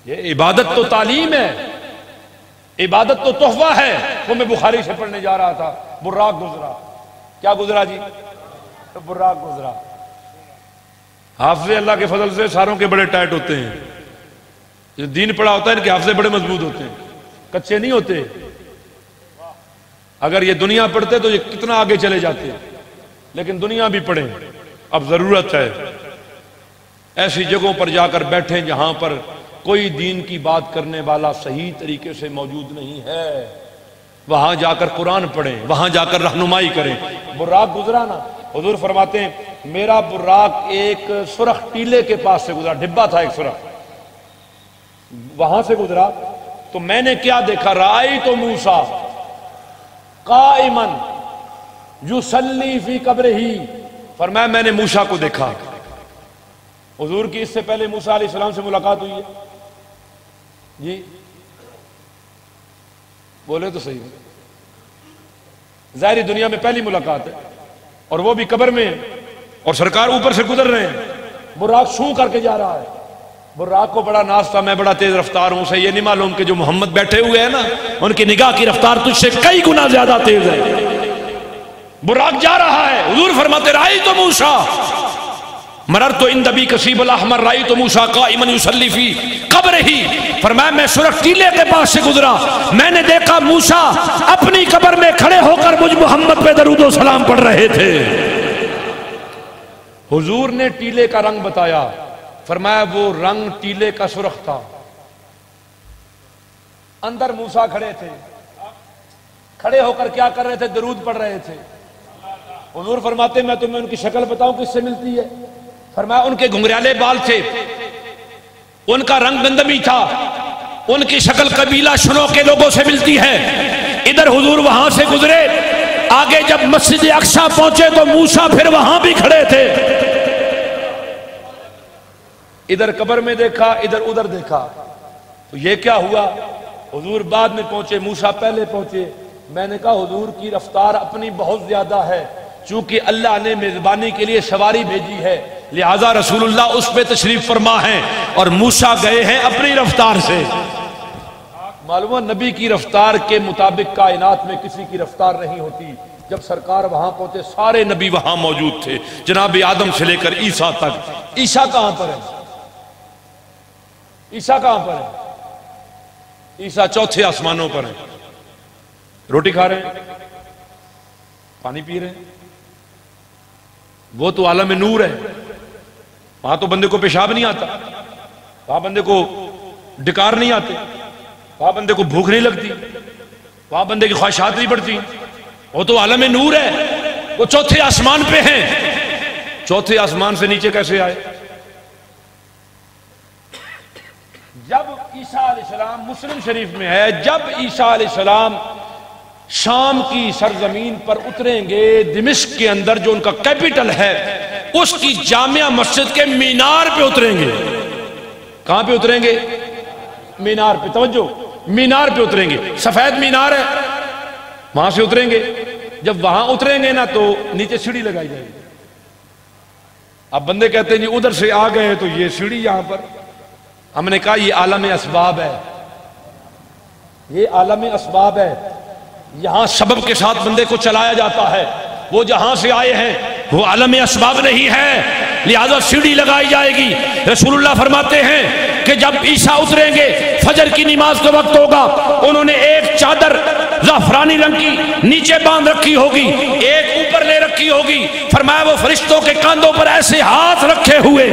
یہ عبادت تو تعلیم ہے، عبادت تو تحفہ ہے۔ وہ میں بخاری سے پڑھنے جا رہا تھا، براق گزرا۔ کیا گزرا جی؟ براق گزرا۔ حافظ اللہ کے فضل سے ساروں کے بڑے ٹائٹ ہوتے ہیں، جو دین پڑھا ہوتا ہے ان کے حافظے بڑے مضبوط ہوتے ہیں، کچے نہیں ہوتے۔ اگر یہ دنیا پڑھتے تو یہ کتنا آگے چلے جاتے، لیکن دنیا بھی پڑھیں، اب ضرورت ہے۔ ایسی جگہوں پر جا کر بیٹھیں جہاں پر کوئی دین کی بات کرنے والا صحیح طریقے سے موجود نہیں ہے، وہاں جا کر قرآن پڑھیں، وہاں جا کر رہنمائی کریں۔ براق گزرا نا، حضور فرماتے ہیں میرا براق ایک سرخ ٹیلے کے پاس سے گزرا، ڈبہ تھا ایک سرخ، وہاں سے گزرا تو میں نے کیا دیکھا؟ رأیت موسیٰ قائما یصلی فی قبرہ، فرمایا میں نے موسیٰ کو دیکھا۔ حضور کی اس سے پہلے موسیٰ علیہ السلام سے ملاقات ہوئی ہے جی؟ بولے تو صحیح، ظاہری دنیا میں پہلی ملاقات ہے، اور وہ بھی قبر میں، اور سرکار اوپر سے گزر رہے ہیں، براق سو کر کے جا رہا ہے۔ براق کو بڑا ناز تھا، میں بڑا تیز رفتار ہوں، اسے یہ نہیں معلوم کہ جو محمد بیٹھے ہوئے ہیں نا ان کی نگاہ کی رفتار تجھ سے کئی گنا زیادہ تیز ہے۔ براق جا رہا ہے، حضور فرماتے رأیت موسیٰ مررت عند ابی کثیب الاحمر رأیت موسیٰ قائما یصلی فی قبرہ، فرمایا میں سرخ ٹیلے کے پاس سے گزرا، میں نے دیکھا موسیٰ اپنی قبر میں کھڑے ہو کر مجھ محمد پہ درود و سلام پڑھ رہے تھے۔ حضور نے ٹیلے کا رنگ بتایا، فرمایا وہ رنگ ٹیلے کا سرخ تھا، اندر موسیٰ کھڑے تھے، کھڑے ہو کر کیا کر رہے تھے؟ درود پڑھ رہے تھے۔ حضور فرماتے میں تمہیں ان کی شکل بتاؤں کس سے ملتی ہے؟ فرمایا ان کے گھنگریالے بال تھے، ان کا رنگ گندمی تھا، ان کی شکل قبیلہ شنو کے لوگوں سے ملتی ہے۔ ادھر حضور وہاں سے گزرے، آگے جب مسجد اقصیٰ پہنچے تو موسیٰ پھر وہاں بھی کھڑے تھے۔ ادھر قبر میں دیکھا، ادھر ادھر دیکھا، تو یہ کیا ہوا؟ حضور بعد میں پہنچے، موسیٰ پہلے پہنچے۔ میں نے کہا حضور کی رفتار اپنی بہت زیادہ ہے، چونکہ اللہ نے میزبانی کے لیے سواری بھیجی ہے، لہذا رسول اللہ اس پہ تشریف فرما ہیں، اور موسیٰ گئے ہیں اپنی رفتار سے۔ معلوم ہے نبی کی رفتار کے مطابق کائنات میں کسی کی رفتار نہیں ہوتی۔ جب سرکار وہاں پہنچے سارے نبی وہاں موجود تھے، جناب آدم سے لے کر عیسیٰ تک۔ عیسیٰ کہاں پر ہے؟ عیسیٰ کہاں پر ہے؟ عیسیٰ چوتھے آسمانوں پر ہیں، روٹی کھا رہے ہیں، پانی پی رہے ہیں۔ وہ تو عالم نور ہے، وہاں تو بندے کو پیشاب نہیں آتا، وہاں بندے کو ڈکار نہیں آتے، وہاں بندے کو بھوک نہیں لگتی، وہاں بندے کی خواہشات نہیں بڑھتی۔ وہ تو عالم نور ہے، وہ چوتھے آسمان پہ ہیں۔ چوتھے آسمان سے نیچے کیسے آئے؟ جب عیسیٰ علیہ السلام، مسلم شریف میں ہے، جب عیسیٰ علیہ السلام شام کی سرزمین پر اتریں گے، دمشق کے اندر جو ان کا کیپٹل ہے، اس کی جامع مسجد کے مینار پہ اتریں گے۔ کہاں پہ اتریں گے؟ مینار پہ، توجہ، مینار پہ اتریں گے۔ سفید مینار ہے، وہاں سے اتریں گے۔ جب وہاں اتریں گے نا تو نیچے سیڑھی لگائی جائے گی۔ اب بندے کہتے ہیں جی ادھر سے آ گئے تو یہ سیڑھی یہاں پر، ہم نے کہا یہ عالم اسباب ہے، یہ عالم اسباب ہے، یہاں سبب کے ساتھ بندے کو چلایا جاتا ہے۔ وہ جہاں سے آئے ہیں وہ عالم اسباب نہیں ہے، لہذا سیڑھی لگائی جائے گی۔ رسول اللہ فرماتے ہیں کہ جب عیسیٰ اتریں گے، فجر کی نماز کا وقت ہوگا، انہوں نے ایک چادر زعفرانی رنگ کی نیچے باندھ رکھی ہوگی، ایک اوپر لے رکھی ہوگی۔ فرمایا وہ فرشتوں کے کاندھوں پر ایسے ہاتھ رکھے ہوئے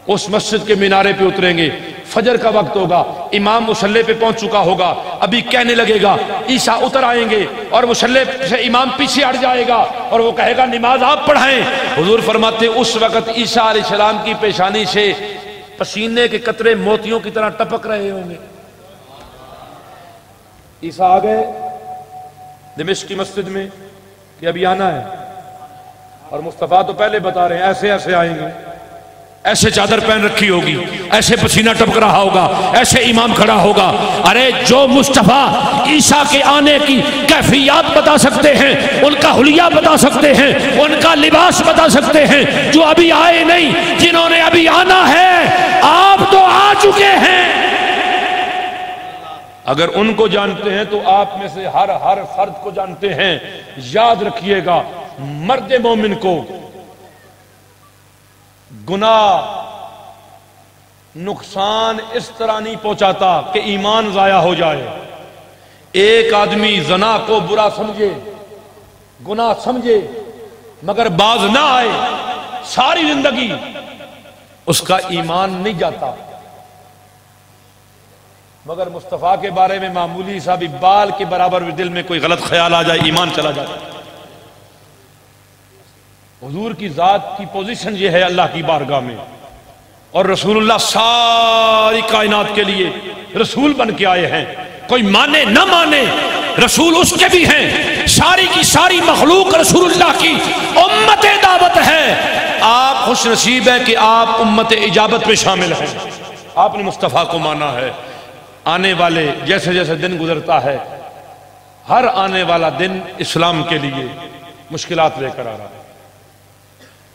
اس مسجد کے مینارے پہ اتریں گے۔ فجر کا وقت ہوگا، امام مصلی پہ پہنچ چکا ہوگا، ابھی کہنے لگے گا، عیسیٰ اتر آئیں گے اور مصلی سے امام پیچھے ہٹ جائے گا اور وہ کہے گا نماز آپ پڑھائیں۔ حضور فرماتے اس وقت عیسیٰ علیہ السلام کی پیشانی سے پسینے کے قطرے موتیوں کی طرح ٹپک رہے ہوں گے۔ عیسیٰ آ گئے دمشق کی مسجد میں، کہ ابھی آنا ہے، اور مصطفیٰ تو پہلے بتا رہے ہیں ایسے ایسے آئیں گے، ایسے چادر پہن رکھی ہوگی، ایسے پسینہ ٹپک رہا ہوگا، ایسے امام کھڑا ہوگا۔ ارے جو مصطفیٰ عیسیٰ کے آنے کی کیفیات بتا سکتے ہیں، ان کا حلیہ بتا سکتے ہیں، ان کا لباس بتا سکتے ہیں، جو ابھی آئے نہیں، جنہوں نے ابھی آنا ہے، آپ تو آ چکے ہیں۔ اگر ان کو جانتے ہیں تو آپ میں سے ہر فرد کو جانتے ہیں۔ یاد رکھیے گا، مرد مومن کو گناہ نقصان اس طرح نہیں پہنچاتا کہ ایمان ضائع ہو جائے۔ ایک آدمی زنا کو برا سمجھے، گناہ سمجھے، مگر باز نہ آئے، ساری زندگی اس کا ایمان نہیں جاتا۔ مگر مصطفیٰ کے بارے میں معمولی سا بھی بال کے برابر بھی دل میں کوئی غلط خیال آ جائے، ایمان چلا جاتا۔ حضور کی ذات کی پوزیشن یہ ہے اللہ کی بارگاہ میں، اور رسول اللہ ساری کائنات کے لیے رسول بن کے آئے ہیں۔ کوئی مانے نہ مانے، رسول اس کے بھی ہیں۔ ساری کی ساری مخلوق رسول اللہ کی امت دعوت ہے۔ آپ خوش نصیب ہے کہ آپ امت اجابت میں شامل ہیں، آپ نے مصطفیٰ کو مانا ہے۔ آنے والے جیسے جیسے دن گزرتا ہے، ہر آنے والا دن اسلام کے لیے مشکلات لے کر آ رہا ہے،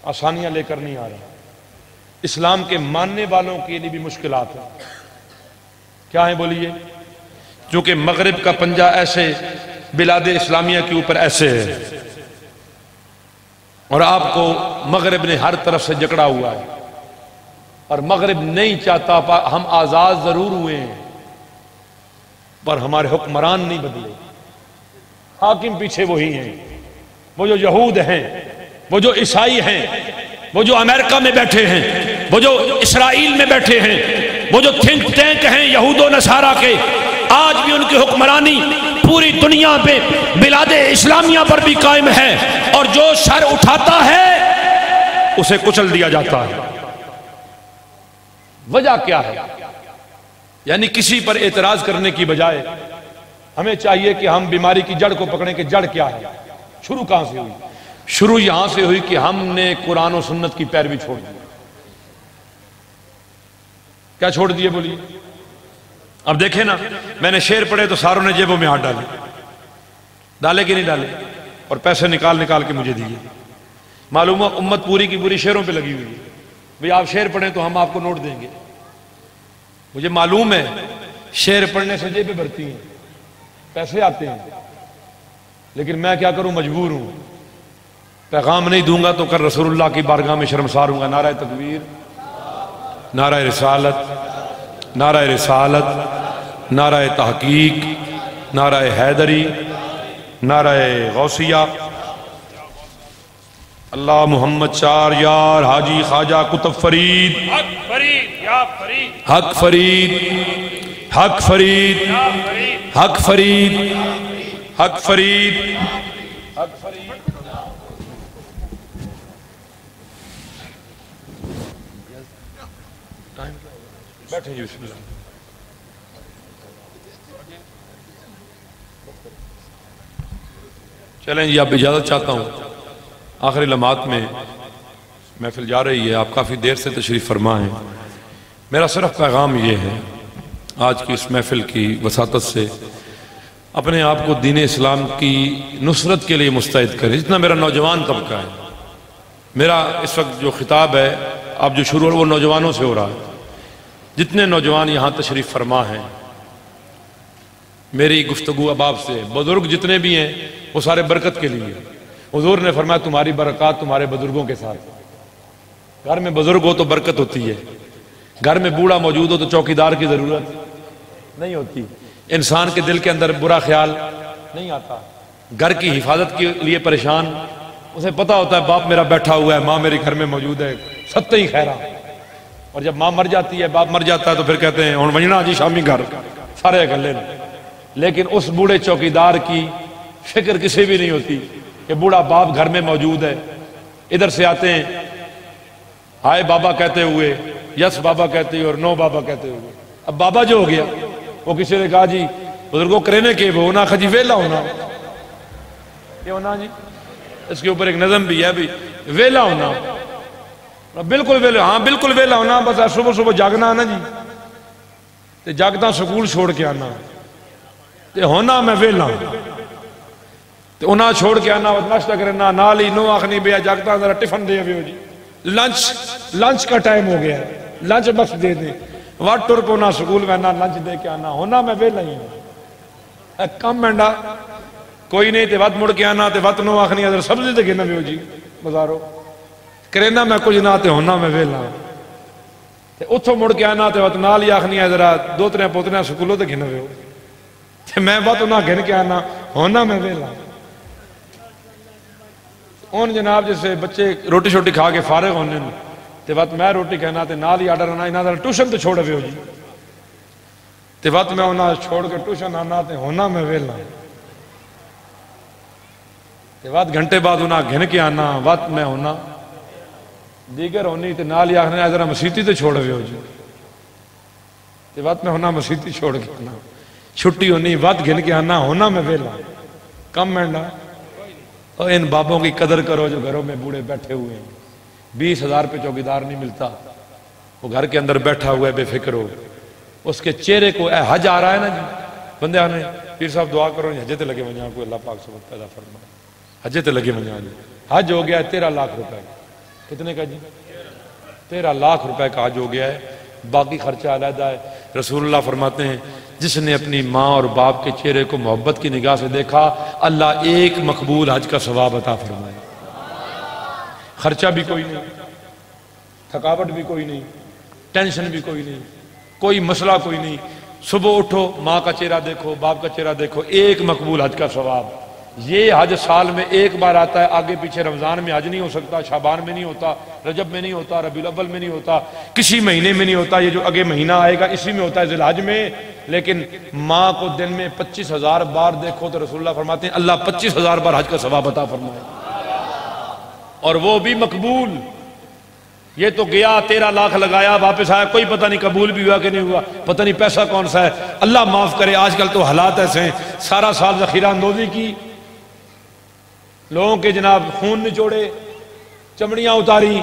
آسانیاں لے کر نہیں آ رہا۔ اسلام کے ماننے والوں کے لیے بھی مشکلات ہیں۔ کیا ہیں بولیے؟ چونکہ مغرب کا پنجہ ایسے بلاد اسلامیہ کے اوپر ایسے ہے، اور آپ کو مغرب نے ہر طرف سے جکڑا ہوا ہے، اور مغرب نہیں چاہتا، ہم آزاد ضرور ہوئے ہیں پر ہمارے حکمران نہیں بدلے، حاکم پیچھے وہی ہیں، وہ جو یہود ہیں، وہ جو عیسائی ہیں، وہ جو امریکہ میں بیٹھے ہیں، وہ جو اسرائیل میں بیٹھے ہیں، وہ جو تھنک ٹینک ہیں یہود و نصارہ کے، آج بھی ان کی حکمرانی پوری دنیا پہ بلاد اسلامیہ پر بھی قائم ہے، اور جو سر اٹھاتا ہے اسے کچل دیا جاتا ہے۔ وجہ کیا ہے؟ یعنی کسی پر اعتراض کرنے کی بجائے ہمیں چاہیے کہ ہم بیماری کی جڑ کو پکڑیں کہ جڑ کیا ہے، شروع کہاں سے ہوئی؟ شروع یہاں سے ہوئی کہ ہم نے قرآن و سنت کی پیروی چھوڑ دی۔ کیا چھوڑ دیے بولیے؟ اب دیکھیں نا، میں نے شعر پڑھے تو ساروں نے جیبوں میں ہاتھ ڈالے کہ نہیں ڈالے، اور پیسے نکال نکال کے مجھے دیے۔ معلوم ہے امت پوری کی پوری شعروں پہ لگی ہوئی ہے، بھئی آپ شعر پڑھیں تو ہم آپ کو نوٹ دیں گے۔ مجھے معلوم ہے شعر پڑھنے سے جیبیں بھرتی ہیں، پیسے آتے ہیں، لیکن میں کیا کروں، مجبور ہوں۔ پیغام نہیں دوں گا تو کل رسول اللہ کی بارگاہ میں شرمسار ہوں گا۔ نعرہ تکبیر، نعرہ رسالت، نعرہ رسالت، نعرہ تحقیق، نعرہ حیدری، نعرہ غوثیہ، اللہ محمد چار یار حاجی خواجہ کتب فرید، حق فرید یا فرید، حق فرید، حق فرید، حق فرید، حق فرید، حق فرید۔ بیٹھیں جی، بسم اللہ۔ چلیں جی، اب اجازت چاہتا ہوں، آخری لمحات میں محفل جا رہی ہے، آپ کافی دیر سے تشریف فرما ہیں۔ میرا صرف پیغام یہ ہے آج کی اس محفل کی وساطت سے، اپنے آپ کو دین اسلام کی نصرت کے لیے مستعد کریں۔ جتنا میرا نوجوان طبقہ ہے، میرا اس وقت جو خطاب ہے اب جو شروع ہو وہ نوجوانوں سے ہو رہا ہے۔ جتنے نوجوان یہاں تشریف فرما ہیں، میری گفتگو اب آپ سے، بزرگ جتنے بھی ہیں وہ سارے برکت کے لیے۔ حضور نے فرمایا تمہاری برکات تمہارے بزرگوں کے ساتھ۔ گھر میں بزرگ ہو تو برکت ہوتی ہے، گھر میں بوڑھا موجود ہو تو چوکیدار کی ضرورت نہیں ہوتی، انسان کے دل کے اندر برا خیال نہیں آتا، گھر کی حفاظت کے لیے پریشان، اسے پتہ ہوتا ہے باپ میرا بیٹھا ہوا ہے، ماں میری گھر میں موجود ہے، ستّے ہی خیرہ۔ اور جب ماں مر جاتی ہے، باپ مر جاتا ہے تو پھر کہتے ہیں ہن وجنا جی شامی گھر سارے گلے نے۔ لیکن اس بوڑھے چوکیدار کی فکر کسی بھی نہیں ہوتی کہ بوڑھا باپ گھر میں موجود ہے۔ ادھر سے آتے ہیں ہائے بابا کہتے ہوئے، یس بابا کہتے ہوئے اور نو بابا کہتے ہوئے۔ اب بابا جو ہو گیا وہ کسی نے کہا جی بزرگوں کرینے کے وہ ہونا خجی ویلا ہونا، یہ ہونا جی اس کے اوپر ایک نظم بھی ہے بھی ویلا ہونا، بالکل ویلا، ہاں بالکل ویلا ہونا، بس صبح صبح جاگنا نا جی، تے جاگتا سکول چھوڑ کے آنا، تے ہونا میں ویلا تے انہاں چھوڑ کے آنا ناشتہ کرنا نال ہی نو آخنی بیا جاگتا ذرا ٹفن دے بھی ہو جی، لنچ کا ٹائم ہو گیا ہے، لنچ بس دے دیں، وقت ٹر پونا سکول میں لنچ دے کے آنا، ہونا میں ویلا ہی ہوں، کم منڈا کوئی نہیں تے وقت مڑ کے آنا تے وقت نو آخنی ذرا سبزی دے گنا بھی ہو جی بازارو کرینا میں کچھ نہ تے ہونا میں ویلا تے اتھو مڑ کے آنا تے وقت نال ہی آخنی ہے ذرا دو ترے پوترے سکولوں تے گھنا بھی ہو تے میں وقت نہ گھن کے آنا ہونا میں ویلا۔ ان جناب جیسے بچے روٹی شوٹی کھا کے فارغ ہونے تے وقت میں روٹی کہنا تے نال ہی آڈر آنا انہاں ذرا ٹیوشن تے چھوڑ بھی ہو جی تے وقت میں انہاں چھوڑ کے ٹیوشن آنا تے ہونا میں ویلا تے وقت گھنٹے بعد انہاں گھن کے آنا وقت میں ہونا دیگر ہونی تے نال ہی آخنے ذرا مسیتی تے چھوڑ بھی ہو جی تے وقت میں ہونا مسیتی چھوڑ کے آنا چھٹی ہونی وقت گھن کے آنا ہونا میں ویلا کم منڈا۔ اور ان بابوں کی قدر کرو جو گھروں میں بوڑھے بیٹھے ہوئے ہیں، 20,000 پہ چوکیدار نہیں ملتا، وہ گھر کے اندر بیٹھا ہوا ہے بے فکر ہو، اس کے چہرے کو اے حج آ رہا ہے نا جی، بندے آنے پیر صاحب دعا کرو حجے تے لگے ونجا کو اللہ پاک سبحانہ پیدا فرمائے، حجے تے لگے ونجا جی، حج ہو گیا ہے 13 لاکھ روپے کا، کتنے کا جی 13 لاکھ روپے کا حج ہو گیا ہے، باقی خرچہ علیحدہ ہے۔ رسول اللہ فرماتے ہیں جس نے اپنی ماں اور باپ کے چہرے کو محبت کی نگاہ سے دیکھا اللہ ایک مقبول حج کا ثواب عطا فرمائے، خرچہ بھی کوئی نہیں، تھکاوٹ بھی کوئی نہیں، ٹینشن بھی کوئی نہیں، کوئی مسئلہ کوئی نہیں، صبح اٹھو ماں کا چہرہ دیکھو باپ کا چہرہ دیکھو، ایک مقبول حج کا ثواب۔ یہ حج سال میں ایک بار آتا ہے، آگے پیچھے رمضان میں حج نہیں ہو سکتا، شعبان میں نہیں ہوتا، رجب میں نہیں ہوتا، ربیع الاول میں نہیں ہوتا، کسی مہینے میں نہیں ہوتا، یہ جو آگے مہینہ آئے گا اسی میں ہوتا ہے ذی الحج میں، لیکن ماں کو دن میں 25,000 بار دیکھو تو رسول اللہ فرماتے ہیں اللہ 25,000 بار حج کا ثواب عطا فرمائے، اور وہ بھی مقبول۔ یہ تو گیا 13 لاکھ لگایا واپس آیا، کوئی پتہ نہیں قبول بھی ہوا کہ نہیں ہوا، پتہ نہیں پیسہ کون سا ہے، اللہ معاف کرے آج کل تو حالات ایسے ہیں، سارا سال ذخیرہ اندوزی کی، لوگوں کے جناب خون نچوڑے، چمڑیاں اتاری،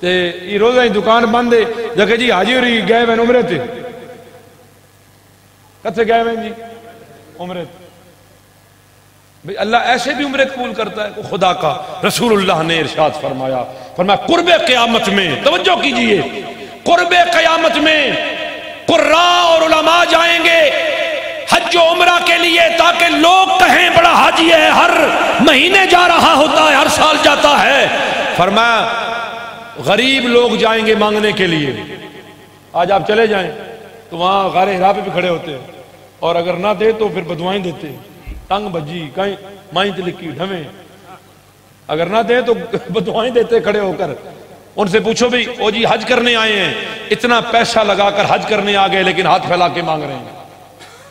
تے یہ روزہ ہی دکان بند ہے، دیکھے جی حاجی ہوری گئے میں عمرے تھے، کتے گئے میں جی عمرے تھے، بھئی اللہ ایسے بھی عمرے قبول کرتا ہے خدا کا۔ رسول اللہ نے ارشاد فرمایا قرب قیامت میں، توجہ کیجئے، قرب قیامت میں قراء اور علماء جائیں گے حج و عمرہ کے لیے تاکہ لوگ کہیں بڑا حاجی ہے، ہر مہینے جا رہا ہوتا ہے، ہر سال جاتا ہے۔ فرمایا غریب لوگ جائیں گے مانگنے کے لیے، آج آپ چلے جائیں تو وہاں غار حرا پہ بھی کھڑے ہوتے ہیں، اور اگر نہ دے تو پھر بدوائیں دیتے ہیں، تنگ بجی کہیں مائیں تلکی ڈھویں، اگر نہ دے تو بدوائیں دیتے کھڑے ہو کر۔ ان سے پوچھو بھی او جی حج کرنے آئے ہیں، اتنا پیسہ لگا کر حج کرنے آ گئے لیکن ہاتھ پھیلا کے مانگ رہے ہیں،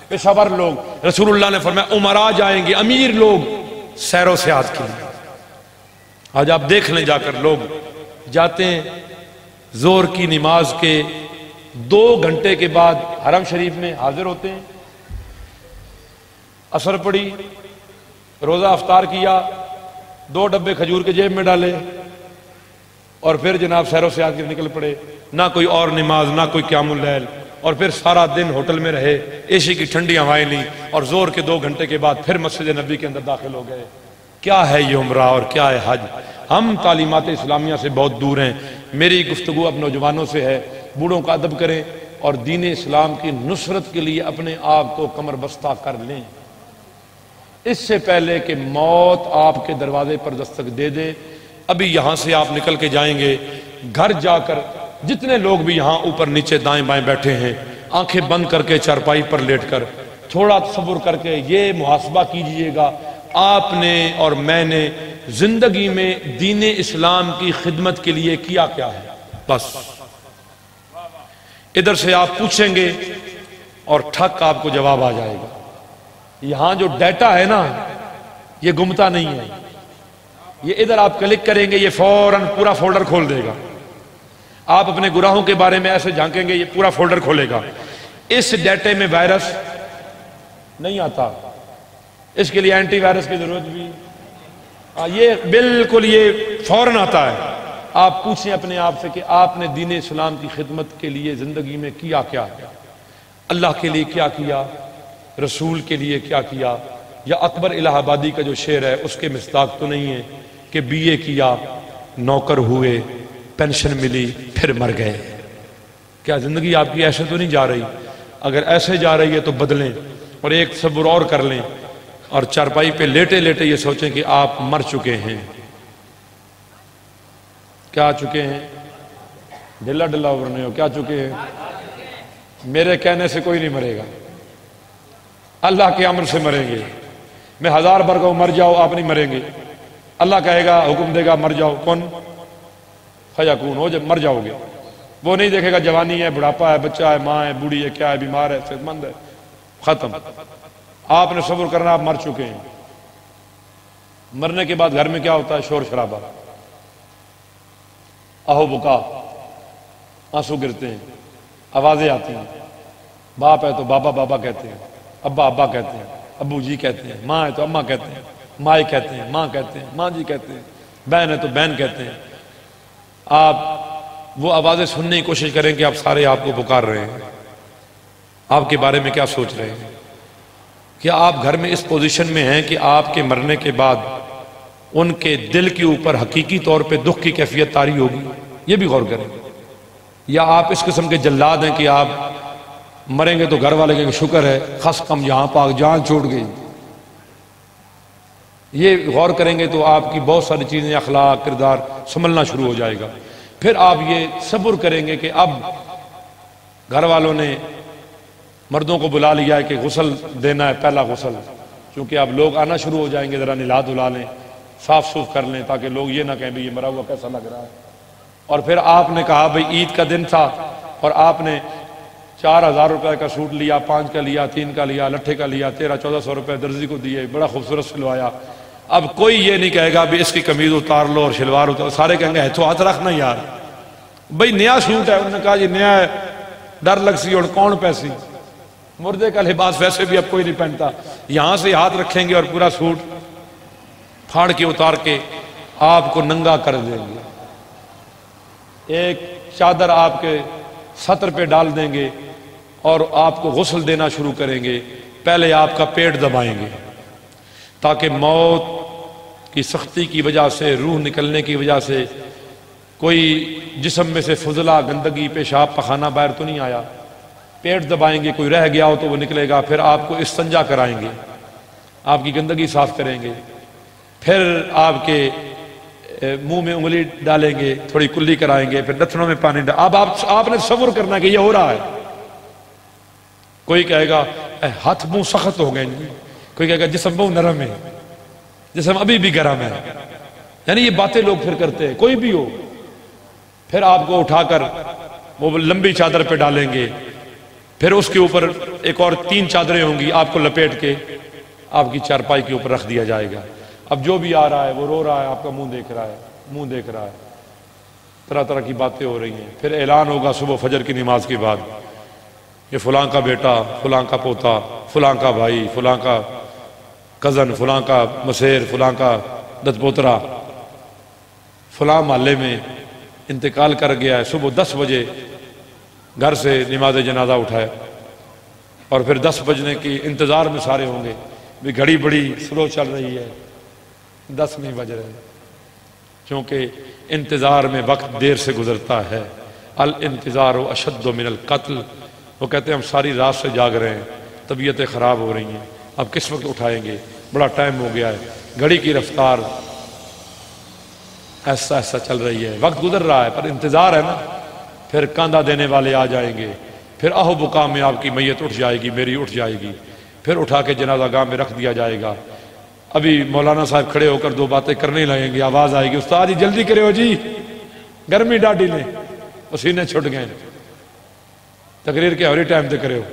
پیشہ ور لوگ۔ رسول اللہ نے فرمایا امراء جائیں گے، امیر لوگ سیر و سیاحت کے لیے۔ آج آپ دیکھ لیں جا کر لوگ جاتے ہیں زور کی نماز کے 2 گھنٹے کے بعد حرم شریف میں حاضر ہوتے ہیں، عصر پڑی، روزہ افطار کیا، 2 ڈبے کھجور کے جیب میں ڈالے، اور پھر جناب سیر و سیاحت کے نکل پڑے، نہ کوئی اور نماز نہ کوئی قیام اللیل، اور پھر سارا دن ہوٹل میں رہے، اے سی کی ٹھنڈی ہوائیں لیں، اور زور کے 2 گھنٹے کے بعد پھر مسجد نبی کے اندر داخل ہو گئے۔ کیا ہے یہ عمرہ اور کیا ہے حج؟ ہم تعلیمات اسلامیہ سے بہت دور ہیں۔ میری گفتگو اب نوجوانوں سے ہے، بوڑھوں کا ادب کریں اور دین اسلام کی نصرت کے لیے اپنے آپ کو کمر بستہ کر لیں، اس سے پہلے کہ موت آپ کے دروازے پر دستک دے دے۔ ابھی یہاں سے آپ نکل کے جائیں گے، گھر جا کر جتنے لوگ بھی یہاں اوپر نیچے دائیں بائیں بیٹھے ہیں، آنکھیں بند کر کے چارپائی پر لیٹ کر تھوڑا تصور کر کے یہ محاسبہ کیجئے گا آپ نے اور میں نے زندگی میں دین اسلام کی خدمت کے لیے کیا کیا ہے۔ بس ادھر سے آپ پوچھیں گے اور ٹھک آپ کو جواب آ جائے گا۔ یہاں جو ڈیٹا ہے نا یہ گمتا نہیں ہے، یہ ادھر آپ کلک کریں گے یہ فوراً پورا فولڈر کھول دے گا۔ آپ اپنے گناہوں کے بارے میں ایسے جھانکیں گے یہ پورا فولڈر کھولے گا۔ اس ڈیٹے میں وائرس نہیں آتا، اس کے لیے اینٹی وائرس کی ضرورت بھی یہ بالکل یہ فوراً آتا ہے. آپ پوچھیں اپنے آپ سے کہ آپ نے دین اسلام کی خدمت کے لیے زندگی میں کیا کیا؟ اللہ کے لیے کیا کیا؟ رسول کے لیے کیا کیا؟ یا اکبر الہ آبادی کا جو شعر ہے اس کے مصداق تو نہیں ہے کہ بی اے کیا، نوکر ہوئے، پینشن ملی، پھر مر گئے؟ کیا زندگی آپ کی ایسے تو نہیں جا رہی؟ اگر ایسے جا رہی ہے تو بدلیں اور ایک تصور اور کر لیں اور چارپائی پہ لیٹے لیٹے یہ سوچیں کہ آپ مر چکے ہیں. کیا چکے ہیں؟ ڈلا ڈلا ورنے ہو، کیا چکے ہیں؟ میرے کہنے سے کوئی نہیں مرے گا، اللہ کے امر سے مریں گے. میں 1000 بار کہوں مر جاؤ، آپ نہیں مریں گے. اللہ کہے گا، حکم دے گا مر جاؤ، کون فیکون ہو، جب مر جاؤ گے. وہ نہیں دیکھے گا جوانی ہے، بڑھاپا ہے، بچہ ہے، ماں ہے، بوڑھی ہے، کیا ہے، بیمار ہے، صحت مند ہے، ختم. آپ نے صبر کرنا، آپ مر چکے ہیں. مرنے کے بعد گھر میں کیا ہوتا ہے؟ شور شرابہ، آہو بکا، آنسو گرتے ہیں، آوازیں آتی ہیں. باپ ہے تو بابا بابا کہتے ہیں، ابا ابا کہتے ہیں، ابو جی کہتے ہیں، ماں ہے تو اماں کہتے ہیں، مائی کہتے ہیں، ماں کہتے ہیں، ماں جی کہتے ہیں، بہن ہے تو بہن کہتے ہیں. آپ وہ آوازیں سننے کی کوشش کریں کہ آپ سارے آپ کو پکار رہے ہیں. آپ کے بارے میں کیا سوچ رہے ہیں؟ کیا آپ گھر میں اس پوزیشن میں ہیں کہ آپ کے مرنے کے بعد ان کے دل کے اوپر حقیقی طور پہ دکھ کی کیفیت طاری ہوگی؟ یہ بھی غور کریں. یا آپ اس قسم کے جلاد ہیں کہ آپ مریں گے تو گھر والے کہیں گے شکر ہے خس کم یہاں پاک جان چھوڑ گئی. یہ غور کریں گے تو آپ کی بہت ساری چیزیں، اخلاق، کردار سنبھلنا شروع ہو جائے گا. پھر آپ یہ صبر کریں گے کہ اب گھر والوں نے مردوں کو بلا لیا ہے کہ غسل دینا ہے، پہلا غسل، چونکہ اب لوگ آنا شروع ہو جائیں گے، ذرا نلا دھلا لیں، صاف صوف کر لیں تاکہ لوگ یہ نہ کہیں بھی یہ مرا ہوا کیسا لگ رہا ہے. اور پھر آپ نے کہا بھئی عید کا دن تھا اور آپ نے 4000 روپے کا سوٹ لیا، 5 کا لیا، 3 کا لیا، لٹھے کا لیا، 1300-1400 روپے درزی کو دیے، بڑا خوبصورت سلوایا. اب کوئی یہ نہیں کہے گا بھی اس کی قمیض اتار لو اور شلوار اتار، سارے کہیں گے تو ہاتھ رکھنا یار، بھئی نیا سوٹ ہے. انہوں نے کہا یہ نیا ہے، ڈر لگ سی اور کون پیسی، مردے کا لباس ویسے بھی اب کوئی نہیں پہنتا. یہاں سے ہاتھ رکھیں گے اور پورا سوٹ پھاڑ کے اتار کے آپ کو ننگا کر دیں گے. ایک چادر آپ کے سطر پہ ڈال دیں گے اور آپ کو غسل دینا شروع کریں گے. پہلے آپ کا پیٹ دبائیں گے تاکہ موت کی سختی کی وجہ سے، روح نکلنے کی وجہ سے کوئی جسم میں سے فضلہ، گندگی، پیشاب، پخانہ باہر تو نہیں آیا. پیٹ دبائیں گے، کوئی رہ گیا ہو تو وہ نکلے گا. پھر آپ کو استنجا کرائیں گے، آپ کی گندگی صاف کریں گے. پھر آپ کے منہ میں انگلی ڈالیں گے، تھوڑی کلی کرائیں گے، پھر نتنوں میں پانی اب آپ نے تصور کرنا کہ یہ ہو رہا ہے. کوئی کہے گا ہاتھ منہ سخت ہو گئے، کوئی کہے گا جسم بہت نرم ہے، جسم ابھی بھی گرم ہے. یعنی یہ باتیں لوگ پھر کرتے ہیں، کوئی بھی ہو. پھر آپ کو اٹھا کر وہ لمبی چادر پہ ڈالیں گے، پھر اس کے اوپر ایک اور 3 چادریں ہوں گی، آپ کو لپیٹ کے آپ کی چارپائی کے اوپر رکھ دیا جائے گا. اب جو بھی آ رہا ہے وہ رو رہا ہے، آپ کا منہ دیکھ رہا ہے، منہ دیکھ رہا ہے، طرح طرح کی باتیں ہو رہی ہیں. پھر اعلان ہوگا صبح فجر کی نماز کے بعد، یہ فلاں کا بیٹا، فلاں کا پوتا، فلاں کا بھائی، فلاں کا کزن، فلاں کا مسیر، فلاں کا دت پوترا فلاں محلے میں انتقال کر گیا ہے. صبح 10 بجے گھر سے نماز جنازہ اٹھائے اور پھر 10 بجنے کی انتظار میں سارے ہوں گے بھی گھڑی بڑی سلو چل رہی ہے، 10 نہیں بج رہے، کیونکہ انتظار میں وقت دیر سے گزرتا ہے. الانتظار اشد من القتل. وہ کہتے ہیں ہم ساری رات سے جاگ رہے ہیں، طبیعتیں خراب ہو رہی ہیں، اب کس وقت اٹھائیں گے، بڑا ٹائم ہو گیا ہے. گھڑی کی رفتار ایسا ایسا چل رہی ہے، وقت گزر رہا ہے پر انتظار ہے نا. پھر کاندھا دینے والے آ جائیں گے، پھر آہو بکا میں آپ کی میت اٹھ جائے گی، میری اٹھ جائے گی، پھر اٹھا کے جنازہ گاہ میں رکھ دیا جائے گا. ابھی مولانا صاحب کھڑے ہو کر 2 باتیں کرنے لگیں گے، آواز آئے گی استاد جی جلدی کرے ہو جی، گرمی ڈاڈی نے، پسینے چھٹ گئے، تقریر کے ہری ٹائم تے کرے ہو.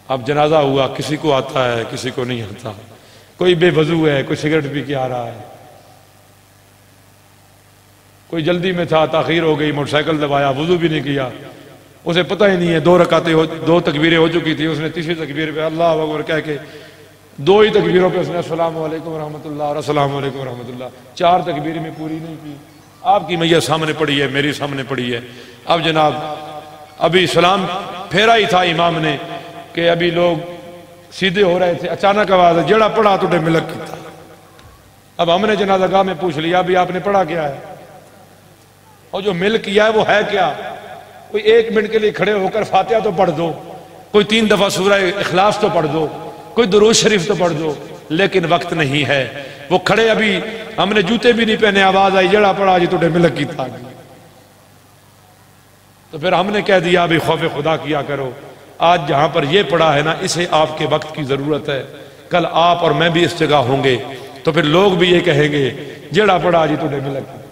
اب جنازہ ہوا، کسی کو آتا ہے کسی کو نہیں آتا، کوئی بے وضو ہے، کوئی سگریٹ پی کے آ رہا ہے، کوئی جلدی میں تھا، تاخیر ہو گئی، موٹر سائیکل دبایا، وضو بھی نہیں کیا، اسے پتہ ہی نہیں ہے 2 رکعتیں 2 تکبیریں ہو چکی تھی، اس نے تیسری تکبیر پہ اللہ اکبر کہہ کے 2 ہی تکبیروں پہ اس نے السلام علیکم ورحمۃ اللہ اور السلام علیکم ورحمۃ اللہ، 4 تکبیر میں پوری نہیں کی۔ آپ کی میت سامنے پڑی ہے، میری سامنے پڑی ہے۔ اب جناب ابھی سلام پھیرا ہی تھا امام نے کہ ابھی لوگ سیدھے ہو رہے تھے، اچانک آواز ہے جڑا پڑھا تو ملک کی تھا۔ اب ہم نے جنازہ گاہ میں پوچھ لیا ابھی آپ نے پڑھا کیا ہے، اور جو مل کیا ہے وہ ہے کیا؟ کوئی 1 منٹ کے لیے کھڑے ہو کر فاتحہ تو پڑھ دو، کوئی 3 دفعہ سورہ اخلاص تو پڑھ دو، کوئی درود شریف تو پڑھ دو، لیکن وقت نہیں ہے۔ وہ کھڑے ابھی ہم نے جوتے بھی نہیں پہنے، آواز آئی جڑا پڑا جی ٹوٹے ملک کی تھا۔ تو پھر ہم نے کہہ دیا ابھی خوف خدا کیا کرو، آج جہاں پر یہ پڑا ہے نا اسے آپ کے وقت کی ضرورت ہے، کل آپ اور میں بھی اس جگہ ہوں گے تو پھر لوگ بھی یہ کہیں گے جڑا پڑا جی ٹوٹے ملک کی۔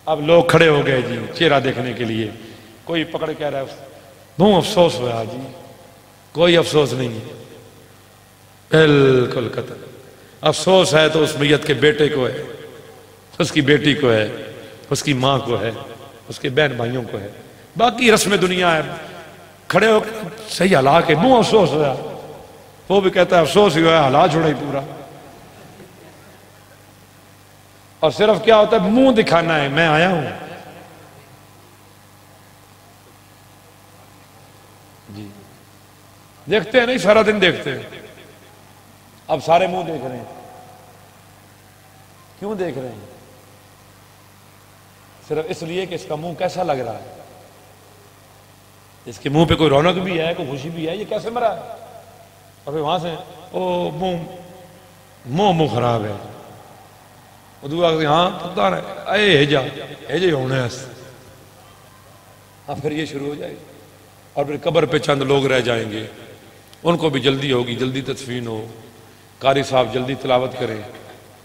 اب لوگ کھڑے ہو گئے جی چہرہ دیکھنے کے لیے، کوئی پکڑ کہہ رہا ہے بہت افسوس ہوا جی، کوئی افسوس نہیں ہے، بالکل قتل۔ افسوس ہے تو اس میت کے بیٹے کو ہے، اس کی بیٹی کو ہے، اس کی ماں کو ہے، اس کے بہن بھائیوں کو ہے، باقی رسم دنیا ہے۔ کھڑے ہو کے صحیح ہلا کے منہ افسوس ہوا، وہ بھی کہتا ہے افسوس ہی ہوا، ہلا چھوڑا ہی پورا۔ اور صرف کیا ہوتا ہے منہ دکھانا ہے میں آیا ہوں جی، دیکھتے ہیں نہیں سارا دن دیکھتے ہیں، اب سارے منہ دیکھ رہے ہیں، کیوں دیکھ رہے ہیں؟ صرف اس لیے کہ اس کا منہ کیسا لگ رہا ہے، اس کے منہ پہ کوئی رونق بھی ہے، کوئی خوشی بھی ہے، یہ کیسے مرا ہے؟ اور پھر وہاں سے او منہ خراب ہے، وہ دعا کہ ہاں پتہ نہیں اے ہجا ہونا ہے۔ اب پھر یہ شروع ہو جائے گی، اور پھر قبر پہ چند لوگ رہ جائیں گے، ان کو بھی جلدی ہوگی، جلدی تدفین ہو، قاری صاحب جلدی تلاوت کریں،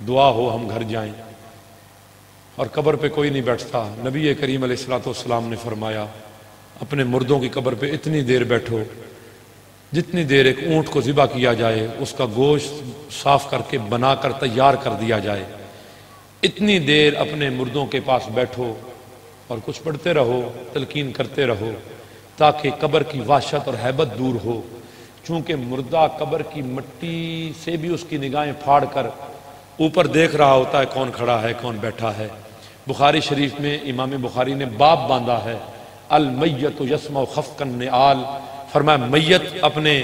دعا ہو ہم گھر جائیں، اور قبر پہ کوئی نہیں بیٹھتا۔ نبی کریم علیہ السلام نے فرمایا اپنے مردوں کی قبر پہ اتنی دیر بیٹھو جتنی دیر ایک اونٹ کو ذبح کیا جائے، اس کا گوشت صاف کر کے بنا کر تیار کر دیا جائے، اتنی دیر اپنے مردوں کے پاس بیٹھو اور کچھ پڑھتے رہو، تلقین کرتے رہو، تاکہ قبر کی وحشت اور ہیبت دور ہو۔ چونکہ مردہ قبر کی مٹی سے بھی اس کی نگاہیں پھاڑ کر اوپر دیکھ رہا ہوتا ہے کون کھڑا ہے کون بیٹھا ہے۔ بخاری شریف میں امام بخاری نے باب باندھا ہے المیت یسمع خفق النعال، فرمایا میت اپنے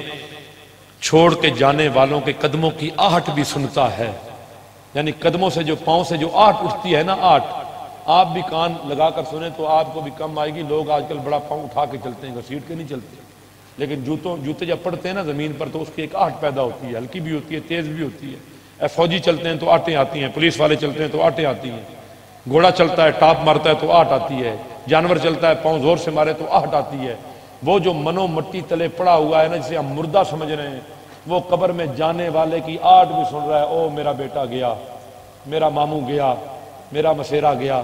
چھوڑ کے جانے والوں کے قدموں کی آہٹ بھی سنتا ہے، یعنی قدموں سے جو پاؤں سے جو آہٹ اٹھتی ہے نا، آہٹ آپ بھی کان لگا کر سنیں تو آپ کو بھی کم آئے گی۔ لوگ آج کل بڑا پاؤں اٹھا کے چلتے ہیں، گھسیٹ کے نہیں چلتے، لیکن جوتے جب پڑتے ہیں نا زمین پر تو اس کی ایک آہٹ پیدا ہوتی ہے، ہلکی بھی ہوتی ہے تیز بھی ہوتی ہے۔ فوجی چلتے ہیں تو آٹیں آتی ہیں، پولیس والے چلتے ہیں تو آٹیں آتی ہیں، گھوڑا چلتا ہے ٹاپ مارتا ہے تو آہٹ آتی ہے، جانور چلتا ہے پاؤں زور سے مارے تو آہٹ آتی ہے۔ وہ جو منو مٹی تلے پڑا ہوا ہے نا جسے ہم مردہ سمجھ رہے ہیں، وہ قبر میں جانے والے کی آہٹ بھی سن رہا ہے، او میرا بیٹا گیا، میرا ماموں گیا، میرا مسیرا گیا،